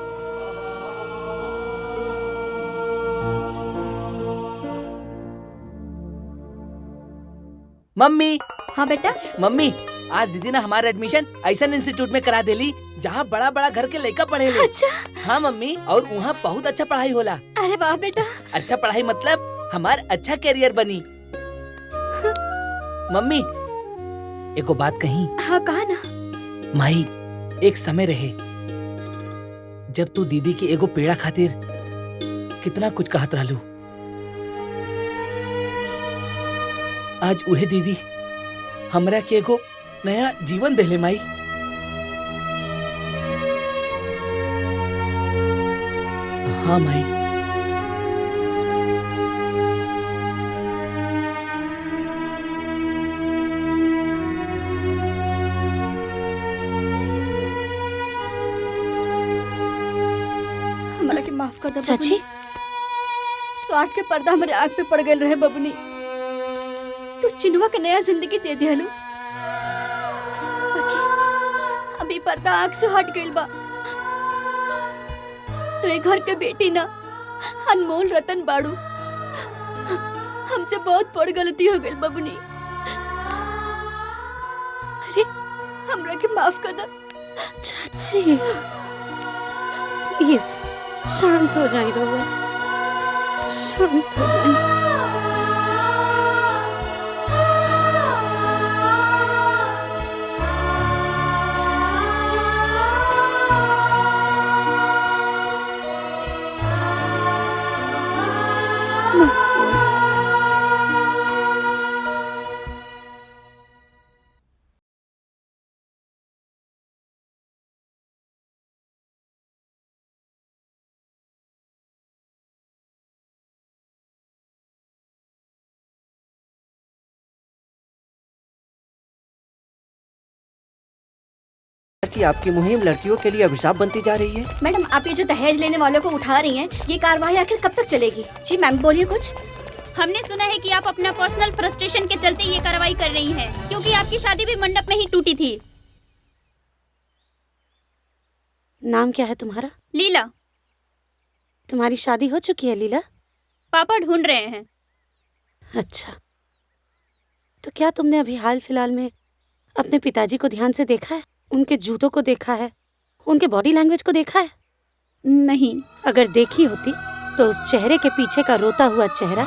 मम्मी। हाँ बेटा। मम्मी, आज दीदी ने हमारा एडमिशन ऐसा इंस्टीट्यूट में करा देली जहाँ बड़ा बड़ा घर के लड़का पढ़े ले। अच्छा। हाँ मम्मी, और वहाँ बहुत अच्छा पढ़ाई होला। अरे वाह बेटा। अच्छा पढ़ाई मतलब हमार अच्छा करियर बनी। मम्मी, एको बात कही। हाँ कहा ना। माई, एक समय रहे जब तू दीदी की एगो पेड़ा खातिर कितना कुछ कहत रहलू। आज उहे दीदी हमरा के एगो नया जीवन देले माई। हाँ माई। हमरा के माफ कर दे चाची। स्वार्थ के पर्दा हमारे आँख पे पड़ गए रहे बबनी। तू चिनुआ के नया जिंदगी दे दिया। अभी पर्दा आँख से हट गइल बा। तो ये घर के बेटी ना अनमोल रतन बाड़ू। हमसे बहुत बड़ गलती हो गई बबनी। अरे हमरा के माफ कर दे चाची। प्लीज शांत हो जाइए रहुआ, शांत हो जाइए। कि आपकी मुहिम लड़कियों के लिए अभिशाप बनती जा रही है। मैडम, आप ये जो दहेज लेने वालों को उठा रही हैं, ये कार्रवाई आखिर कब तक चलेगी? जी मैम बोलिए कुछ। हमने सुना है कि आप अपना पर्सनल फ्रस्ट्रेशन के चलते ये कार्रवाई कर रही हैं, क्योंकि आपकी शादी भी मंडप में ही टूटी थी। नाम क्या है तुम्हारा? लीला। तुम्हारी शादी हो चुकी है लीला? पापा ढूंढ रहे हैं। अच्छा, तो क्या तुमने अभी हाल फिलहाल में अपने पिताजी को ध्यान से देखा है? उनके जूतों को देखा है? उनके बॉडी लैंग्वेज को देखा है? नहीं। अगर देखी होती तो उस चेहरे के पीछे का रोता हुआ चेहरा,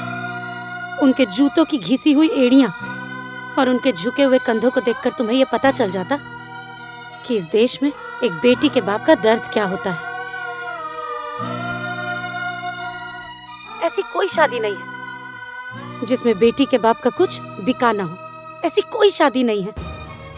उनके जूतों की घिसी हुई एड़ियां और उनके झुके हुए कंधों को देखकर तुम्हें यह पता चल जाता कि इस देश में एक बेटी के बाप का दर्द क्या होता है। ऐसी कोई शादी नहीं है जिसमें बेटी के बाप का कुछ बिका ना हो। ऐसी कोई शादी नहीं है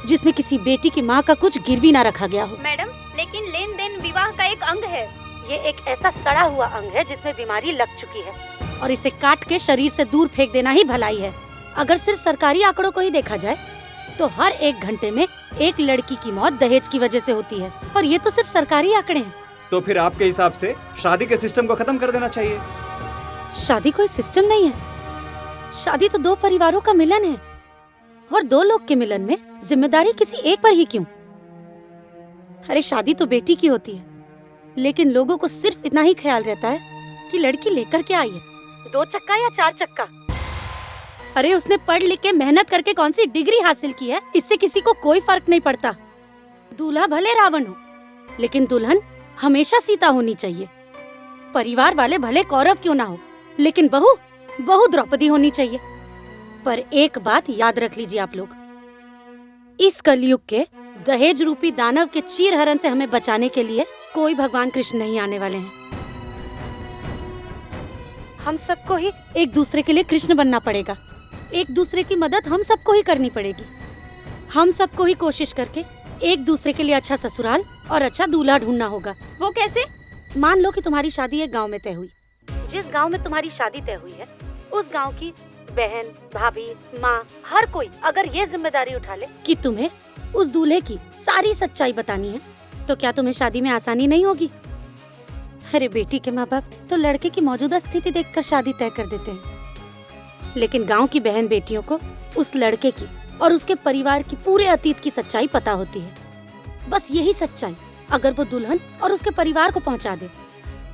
जिसमें किसी बेटी की माँ का कुछ गिरवी ना रखा गया हो। मैडम, लेकिन लेन देन विवाह का एक अंग है। ये एक ऐसा सड़ा हुआ अंग है जिसमें बीमारी लग चुकी है और इसे काट के शरीर से दूर फेंक देना ही भलाई है। अगर सिर्फ सरकारी आंकड़ों को ही देखा जाए तो हर 1 घंटे में एक लड़की की मौत दहेज की वजह से होती है, और ये तो सिर्फ सरकारी आंकड़े हैं। तो फिर आपके हिसाब से शादी के सिस्टम को खत्म कर देना चाहिए। शादी कोई सिस्टम नहीं है। शादी तो 2 परिवारों का मिलन है, और 2 लोग के मिलन में जिम्मेदारी किसी एक पर ही क्यों? अरे शादी तो बेटी की होती है, लेकिन लोगों को सिर्फ इतना ही ख्याल रहता है कि लड़की लेकर क्या आई है, 2 चक्का या 4 चक्का। अरे उसने पढ़ लिख के मेहनत करके कौन सी डिग्री हासिल की है, इससे किसी को कोई फर्क नहीं पड़ता। दूल्हा भले रावण हो, लेकिन दुल्हन हमेशा सीता होनी चाहिए। परिवार वाले भले कौरव क्यों ना हो, लेकिन बहू द्रौपदी होनी चाहिए। पर एक बात याद रख लीजिए आप लोग, इस कलयुग के दहेज रूपी दानव के चीरहरण से हमें बचाने के लिए कोई भगवान कृष्ण नहीं आने वाले हैं। हम सबको ही एक दूसरे के लिए कृष्ण बनना पड़ेगा। एक दूसरे की मदद हम सबको ही करनी पड़ेगी। हम सबको ही कोशिश करके एक दूसरे के लिए अच्छा ससुराल और अच्छा दूल्हा ढूंढना होगा। वो कैसे? मान लो कि तुम्हारी शादी एक गांव में तय हुई। जिस गांव में तुम्हारी शादी तय हुई है, उस गांव की बहन, भाभी, माँ, हर कोई अगर ये जिम्मेदारी उठा ले कि तुम्हें उस दूल्हे की सारी सच्चाई बतानी है, तो क्या तुम्हें शादी में आसानी नहीं होगी? अरे बेटी के माँ बाप तो लड़के की मौजूदा स्थिति देखकर शादी तय कर देते हैं, लेकिन गांव की बहन बेटियों को उस लड़के की और उसके परिवार की पूरे अतीत की सच्चाई पता होती है। बस यही सच्चाई अगर वो दुल्हन और उसके परिवार को पहुंचा दे,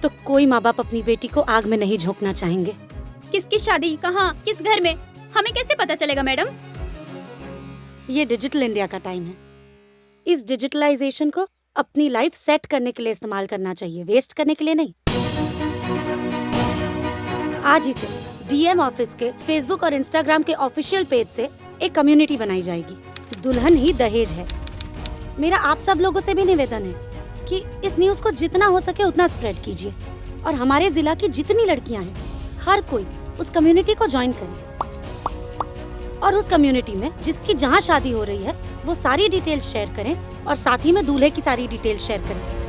तो कोई माँ बाप अपनी बेटी को आग में नहीं झोंकना चाहेंगे। किसकी शादी, कहाँ, किस घर में, हमें कैसे पता चलेगा मैडम? ये डिजिटल इंडिया का टाइम है। इस डिजिटलाइजेशन को अपनी लाइफ सेट करने के लिए इस्तेमाल करना चाहिए, वेस्ट करने के लिए नहीं। आज ही से डीएम ऑफिस के फेसबुक और इंस्टाग्राम के ऑफिशियल पेज से एक कम्युनिटी बनाई जाएगी। दुल्हन ही दहेज है। मेरा आप सब लोगों से भी निवेदन है कि इस न्यूज़ को जितना हो सके उतना स्प्रेड कीजिए और हमारे जिला की जितनी लड़कियां हैं हर कोई उस कम्युनिटी को ज्वाइन करे और उस कम्युनिटी में जिसकी जहां शादी हो रही है वो सारी डिटेल्स शेयर करें और साथ ही में दूल्हे की सारी डिटेल्स शेयर करें।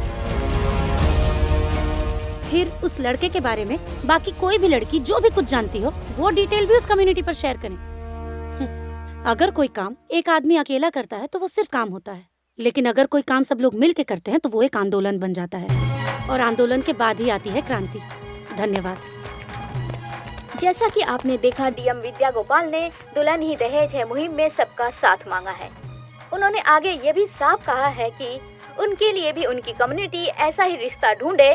फिर उस लड़के के बारे में बाकी कोई भी लड़की जो भी कुछ जानती हो वो डिटेल भी उस कम्युनिटी पर शेयर करें। अगर कोई काम एक आदमी अकेला करता है तो वो सिर्फ काम होता है, लेकिन अगर कोई काम सब लोग मिल के करते हैं तो वो एक आंदोलन बन जाता है और आंदोलन के बाद ही आती है क्रांति। धन्यवाद। जैसा कि आपने देखा, डीएम विद्या गोपाल ने दुल्हन ही दहेज है मुहिम में सबका साथ मांगा है। उन्होंने आगे ये भी साफ कहा है कि उनके लिए भी उनकी कम्युनिटी ऐसा ही रिश्ता ढूंढे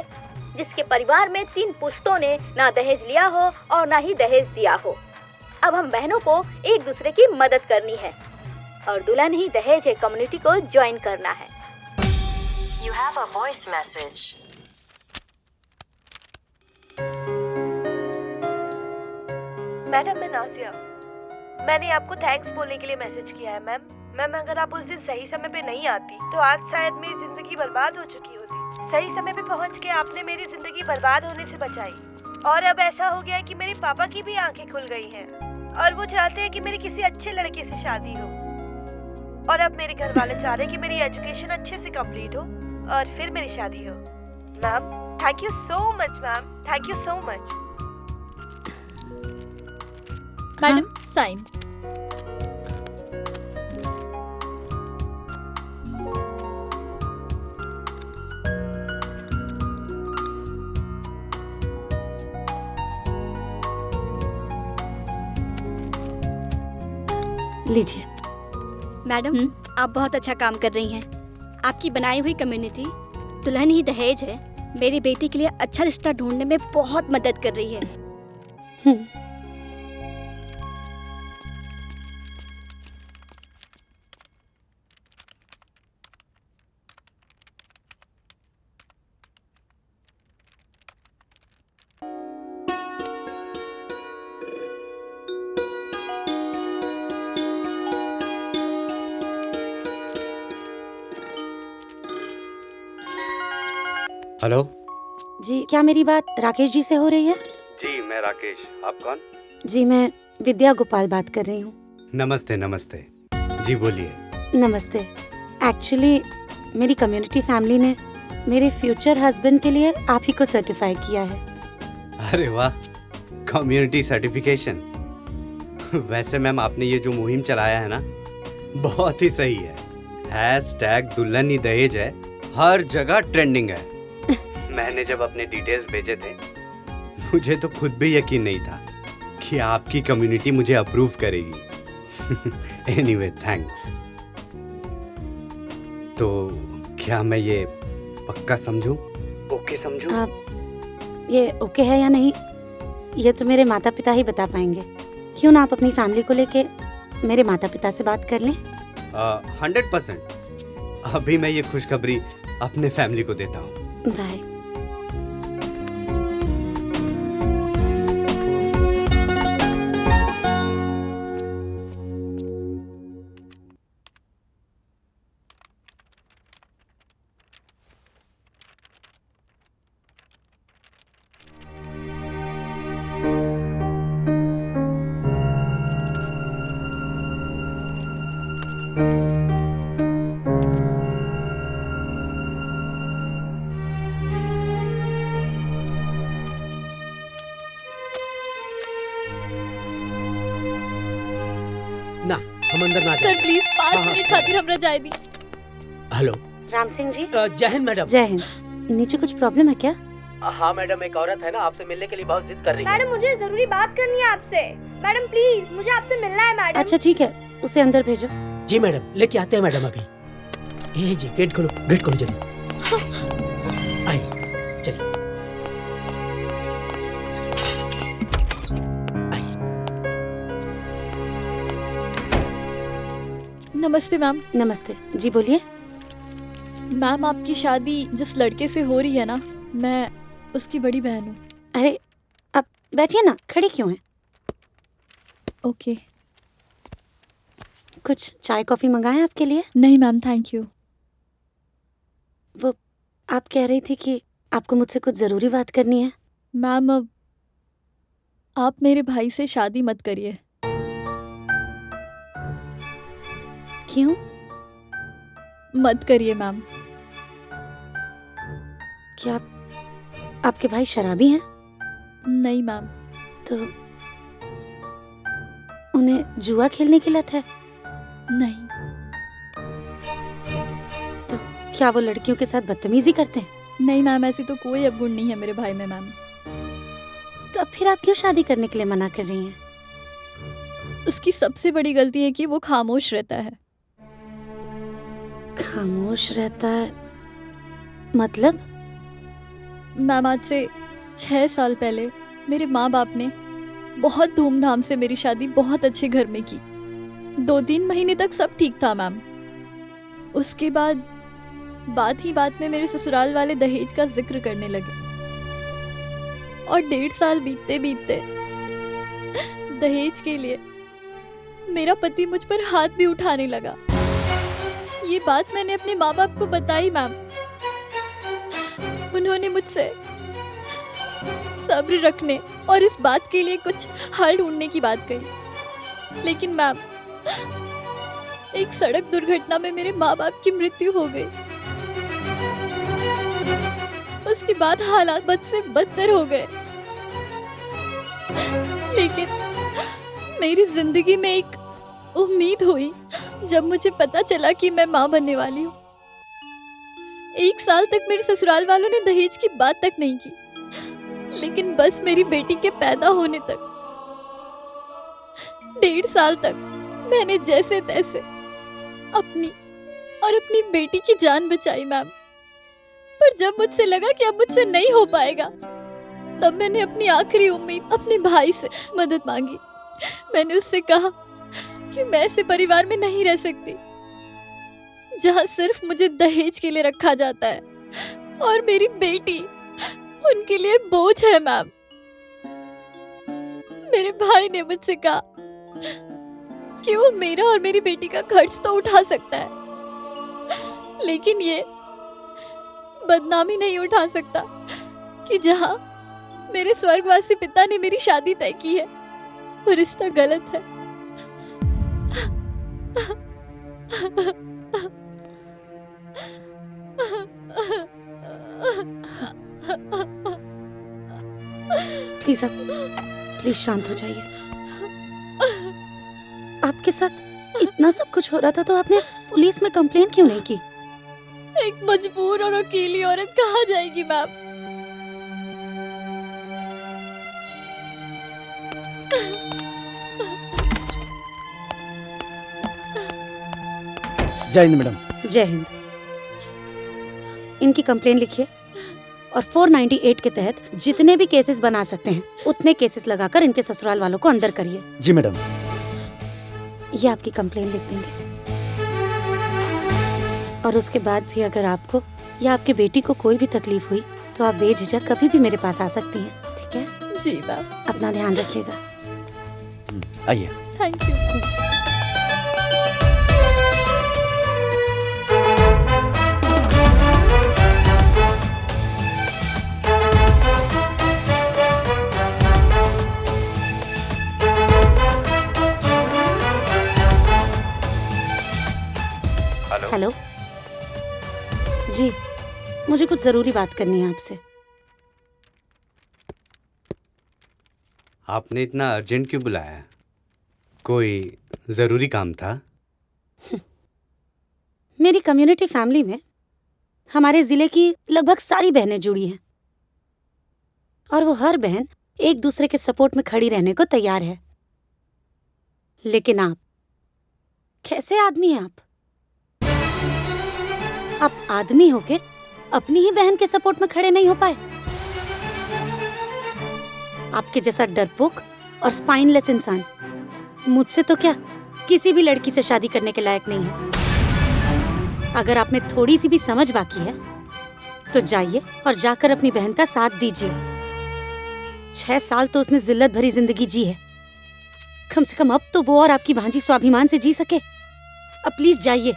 जिसके परिवार में 3 पुश्तों ने ना दहेज लिया हो और ना ही दहेज दिया हो। अब हम बहनों को एक दूसरे की मदद करनी है और दुल्हन ही दहेज है कम्युनिटी को ज्वाइन करना है। You have a voice message. Madam, मैं नाजिया। मैंने आपको थैंक्स बोलने के लिए मैसेज किया है मैम। मैम, अगर आप उस दिन सही समय पे नहीं आती तो आज शायद मेरी जिंदगी बर्बाद हो चुकी होती। सही समय पे पहुंच के आपने मेरी जिंदगी बर्बाद होने से बचाई और अब ऐसा हो गया है कि मेरे पापा की भी आंखें खुल गई हैं और वो चाहते हैं कि मेरी किसी अच्छे लड़के से शादी हो और अब मेरे घर वाले चाह रहे हैं कि मेरी एजुकेशन अच्छे से कंप्लीट हो और फिर मेरी शादी हो। Ma'am, thank you so much ma'am, thank you so much. Madam, sign. लीजिए। मैडम, आप बहुत अच्छा काम कर रही हैं। आपकी बनाई हुई कम्युनिटी दुल्हन ही दहेज है मेरी बेटी के लिए अच्छा रिश्ता ढूंढने में बहुत मदद कर रही है। हेलो जी, क्या मेरी बात राकेश जी से हो रही है? जी, मैं राकेश। आप कौन? जी, मैं विद्या गोपाल बात कर रही हूँ। नमस्ते। नमस्ते जी, बोलिए। नमस्ते। एक्चुअली मेरी कम्युनिटी फैमिली ने मेरे फ्यूचर हस्बैंड के लिए आप ही को सर्टिफाई किया है। अरे वाह, कम्युनिटी सर्टिफिकेशन। वैसे मैम, आपने ये जो मुहिम चलाया है ना, बहुत ही सही है। हैशटैग दुल्हन ही दहेज है हर जगह ट्रेंडिंग है। मैंने जब अपने डिटेल्स भेजे थे मुझे तो खुद भी यकीन नहीं था कि आपकी कम्युनिटी मुझे अप्रूव करेगी। Anyway, thanks. तो क्या मैं ये पक्का समझूं? ओके समझूं? आप ये ओके है या नहीं ये तो मेरे माता पिता ही बता पाएंगे। क्यों ना आप अपनी फैमिली को लेके मेरे माता पिता से बात कर लें? 100%। अभी मैं ये खुशखबरी अपने फैमिली को देता हूँ। बाय। ना, हम अंदर ना सर प्लीज 5 मिनट खातिर हमरा जाए दी। हेलो, राम सिंह जी। जय हिंद मैडम। जय हिंद। नीचे कुछ प्रॉब्लम है क्या? हाँ मैडम, एक औरत है ना, आपसे मिलने के लिए बहुत जिद कर रही है। मैडम, मुझे जरूरी बात करनी है आपसे। मैडम प्लीज, मुझे आपसे मिलना है मैडम। अच्छा ठीक है, उसे अंदर भेजो। जी मैडम, लेके आते हैं मैडम अभी। ये जी, गेट खोलो, गेट खोलो जल्दी। आइए, चलिए। नमस्ते मैम। नमस्ते जी, बोलिए। मैम आपकी शादी जिस लड़के से हो रही है ना, मैं उसकी बड़ी बहन हूँ। अरे आप बैठिए ना, खड़ी क्यों हैं? ओके। कुछ चाय कॉफी मंगाएं आपके लिए? नहीं मैम, थैंक यू। वो आप कह रही थी कि आपको मुझसे कुछ ज़रूरी बात करनी है। मैम अब आप मेरे भाई से शादी मत करिए। क्यों? मत करिए मैम। क्या आपके भाई शराबी हैं? नहीं मैम। तो उन्हें जुआ खेलने की लत है? नहीं। तो क्या वो लड़कियों के साथ बदतमीजी करते हैं? नहीं मैम, ऐसी तो कोई अवगुण नहीं है मेरे भाई में मैम। तो अब फिर आप क्यों शादी करने के लिए मना कर रही हैं? उसकी सबसे बड़ी गलती है कि वो खामोश रहता है। खामोश रहता है मतलब? मैम आज से 6 साल पहले मेरे माँ बाप ने बहुत धूमधाम से मेरी शादी बहुत अच्छे घर में की। 2-3 महीने तक सब ठीक था मैम। उसके बाद बात ही बात में मेरे ससुराल वाले दहेज का जिक्र करने लगे और 1.5 साल बीतते बीतते दहेज के लिए मेरा पति मुझ पर हाथ भी उठाने लगा। ये बात मैंने अपने माँ बाप को बताई मैम। उन्होंने मुझसे सब्र रखने और इस बात के लिए कुछ हल ढूंढने की बात कही, लेकिन मैम एक सड़क दुर्घटना में मेरे माँ बाप की मृत्यु हो गई। उसके बाद हालात बद से बदतर हो गए, लेकिन मेरी जिंदगी में एक उम्मीद हुई जब मुझे पता चला कि मैं माँ बनने वाली हूँ। 1 साल तक मेरे ससुराल वालों ने दहेज की बात तक नहीं की, लेकिन बस मेरी बेटी के पैदा होने तक 1.5 साल तक मैंने जैसे तैसे अपनी और अपनी बेटी की जान बचाई मैम। पर जब मुझसे लगा कि अब मुझसे नहीं हो पाएगा, तब मैंने अपनी आखिरी उम्मीद अपने भाई से मदद मांगी। मैंने उससे कहा कि मैं ऐसे परिवार में नहीं रह सकती जहां सिर्फ मुझे दहेज के लिए रखा जाता है और मेरी बेटी उनके लिए बोझ है मैम। मेरे भाई ने मुझसे कहा कि वो मेरा और मेरी बेटी का खर्च तो उठा सकता है, लेकिन ये बदनामी नहीं उठा सकता कि जहां मेरे स्वर्गवासी पिता ने मेरी शादी तय की है वो रिश्ता गलत है। प्लीज आप प्लीज शांत हो जाइए। आपके साथ इतना सब कुछ हो रहा था तो आपने पुलिस में कंप्लेंट क्यों नहीं की? एक मजबूर और अकेली औरत कहाँ जाएगी मैम? जय हिंद मैडम। जय हिंद। इनकी कंप्लेंट लिखिए और 498 के तहत जितने भी केसेस बना सकते हैं उतने केसेस लगाकर इनके ससुराल वालों को अंदर करिए। जी मैडम। ये आपकी कंप्लेंट लिख देंगे और उसके बाद भी अगर आपको या आपकी बेटी को कोई भी तकलीफ हुई तो आप बेझिझक कभी भी मेरे पास आ सकती हैं, ठीक है? जी मैम। अपना ध्यान रखिएगा। आइए। Thank you. हेलो जी, मुझे कुछ जरूरी बात करनी है आपसे। आपने इतना अर्जेंट क्यों बुलाया? कोई ज़रूरी काम था? मेरी कम्युनिटी फैमिली में हमारे ज़िले की लगभग सारी बहनें जुड़ी हैं और वो हर बहन एक दूसरे के सपोर्ट में खड़ी रहने को तैयार है, लेकिन आप कैसे आदमी हैं? आप आदमी होके अपनी ही बहन के सपोर्ट में खड़े नहीं हो पाए? आपके जैसा डरपोक और स्पाइनलेस इंसान मुझसे तो क्या किसी भी लड़की से शादी करने के लायक नहीं है। अगर आप में थोड़ी सी भी समझ बाकी है तो जाइए और जाकर अपनी बहन का साथ दीजिए। 6 साल तो उसने जिल्लत भरी जिंदगी जी है, कम से कम अब तो वो और आपकी भांजी स्वाभिमान से जी सके। अब प्लीज जाइए।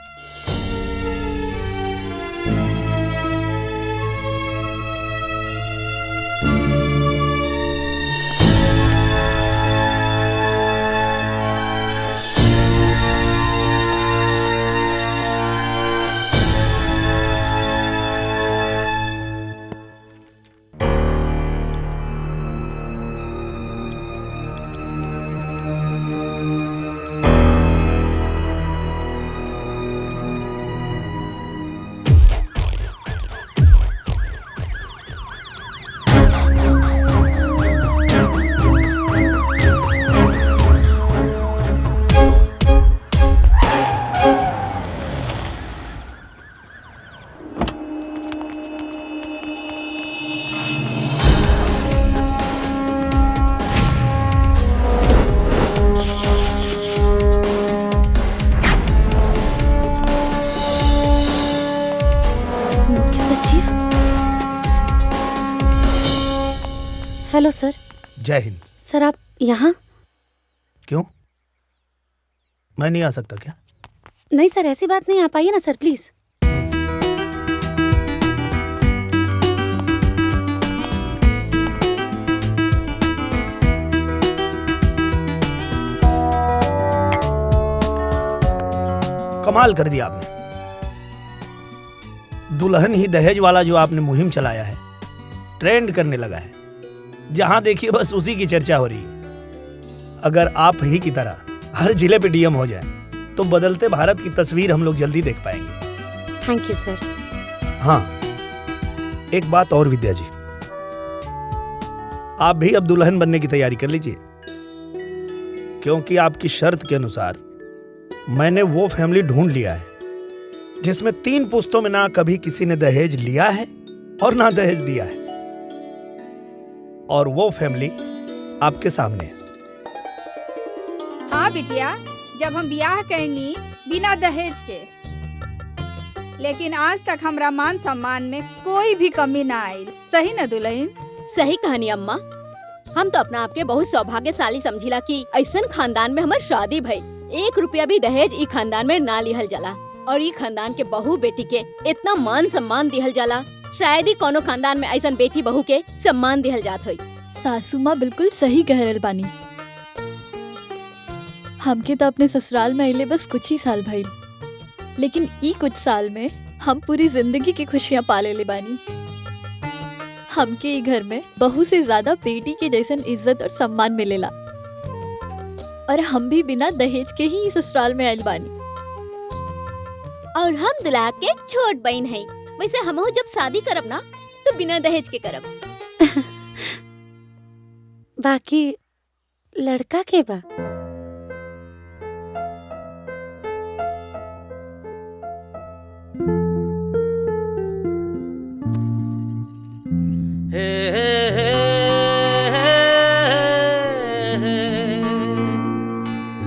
हेलो सर। जय हिंद। सर आप यहाँ? क्यों, मैं नहीं आ सकता क्या? नहीं सर, ऐसी बात नहीं, आप आइए ना सर प्लीज। कमाल कर दिया आपने। दुल्हन ही दहेज वाला जो आपने मुहिम चलाया है ट्रेंड करने लगा है। जहां देखिए बस उसी की चर्चा हो रही है। अगर आप ही की तरह हर जिले पे डीएम हो जाए तो बदलते भारत की तस्वीर हम लोग जल्दी देख पाएंगे। थैंक यू सर। हाँ, एक बात और विद्या जी, आप भी अब दुल्हन बनने की तैयारी कर लीजिए, क्योंकि आपकी शर्त के अनुसार मैंने वो फैमिली ढूंढ लिया है जिसमें 3 पुश्तों में ना कभी किसी ने दहेज लिया है और ना दहेज दिया है, और वो फैमिली आपके सामने है। हाँ बिटिया, जब हम ब्याह कैनी बिना दहेज के, लेकिन आज तक हमरा मान सम्मान में कोई भी कमी ना आई। सही न दुल्हन? सही कहानी अम्मा। हम तो अपना आपके बहुत सौभाग्यशाली समझिला कि ऐसन खानदान में हमार शादी भई। 1 रुपया भी दहेज ई खानदान में ना लिहल जाला, और ई खानदान के बहू बेटी के इतना मान सम्मान दिहल जाला, शायद ही कोनो खानदान में ऐसा बेटी बहू के सम्मान दिहल जात हुई। सासू माँ बिल्कुल सही कह रहल बानी। हमके तो अपने ससुराल में अइले बस कुछ ही साल भइल, लेकिन ई कुछ साल में हम पूरी जिंदगी की खुशियाँ पाले ले बानी। हमके ई घर में बहू से ज्यादा बेटी के जैसन इज्जत और सम्मान मिलेला, और हम भी बिना दहेज के ही ससुराल में आइल बानी। और हम दुल्हा के छोट बहन है। वैसे हमहू जब शादी करब ना तो बिना दहेज के करब। बाकी लड़का के बा?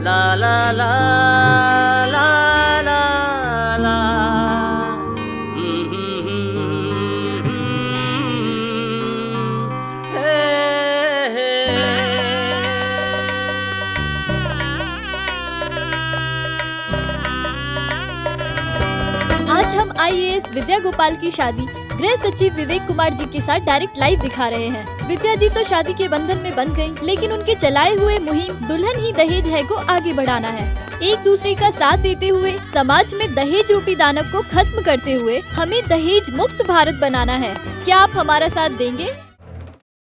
ला ला ला IAS विद्या गोपाल की शादी गृह सचिव विवेक कुमार जी के साथ डायरेक्ट लाइव दिखा रहे हैं। विद्या जी तो शादी के बंधन में बंध गयी, लेकिन उनके चलाए हुए मुहिम दुल्हन ही दहेज है को आगे बढ़ाना है। एक दूसरे का साथ देते हुए समाज में दहेज रूपी दानव को खत्म करते हुए हमें दहेज मुक्त भारत बनाना है। क्या आप हमारा साथ देंगे?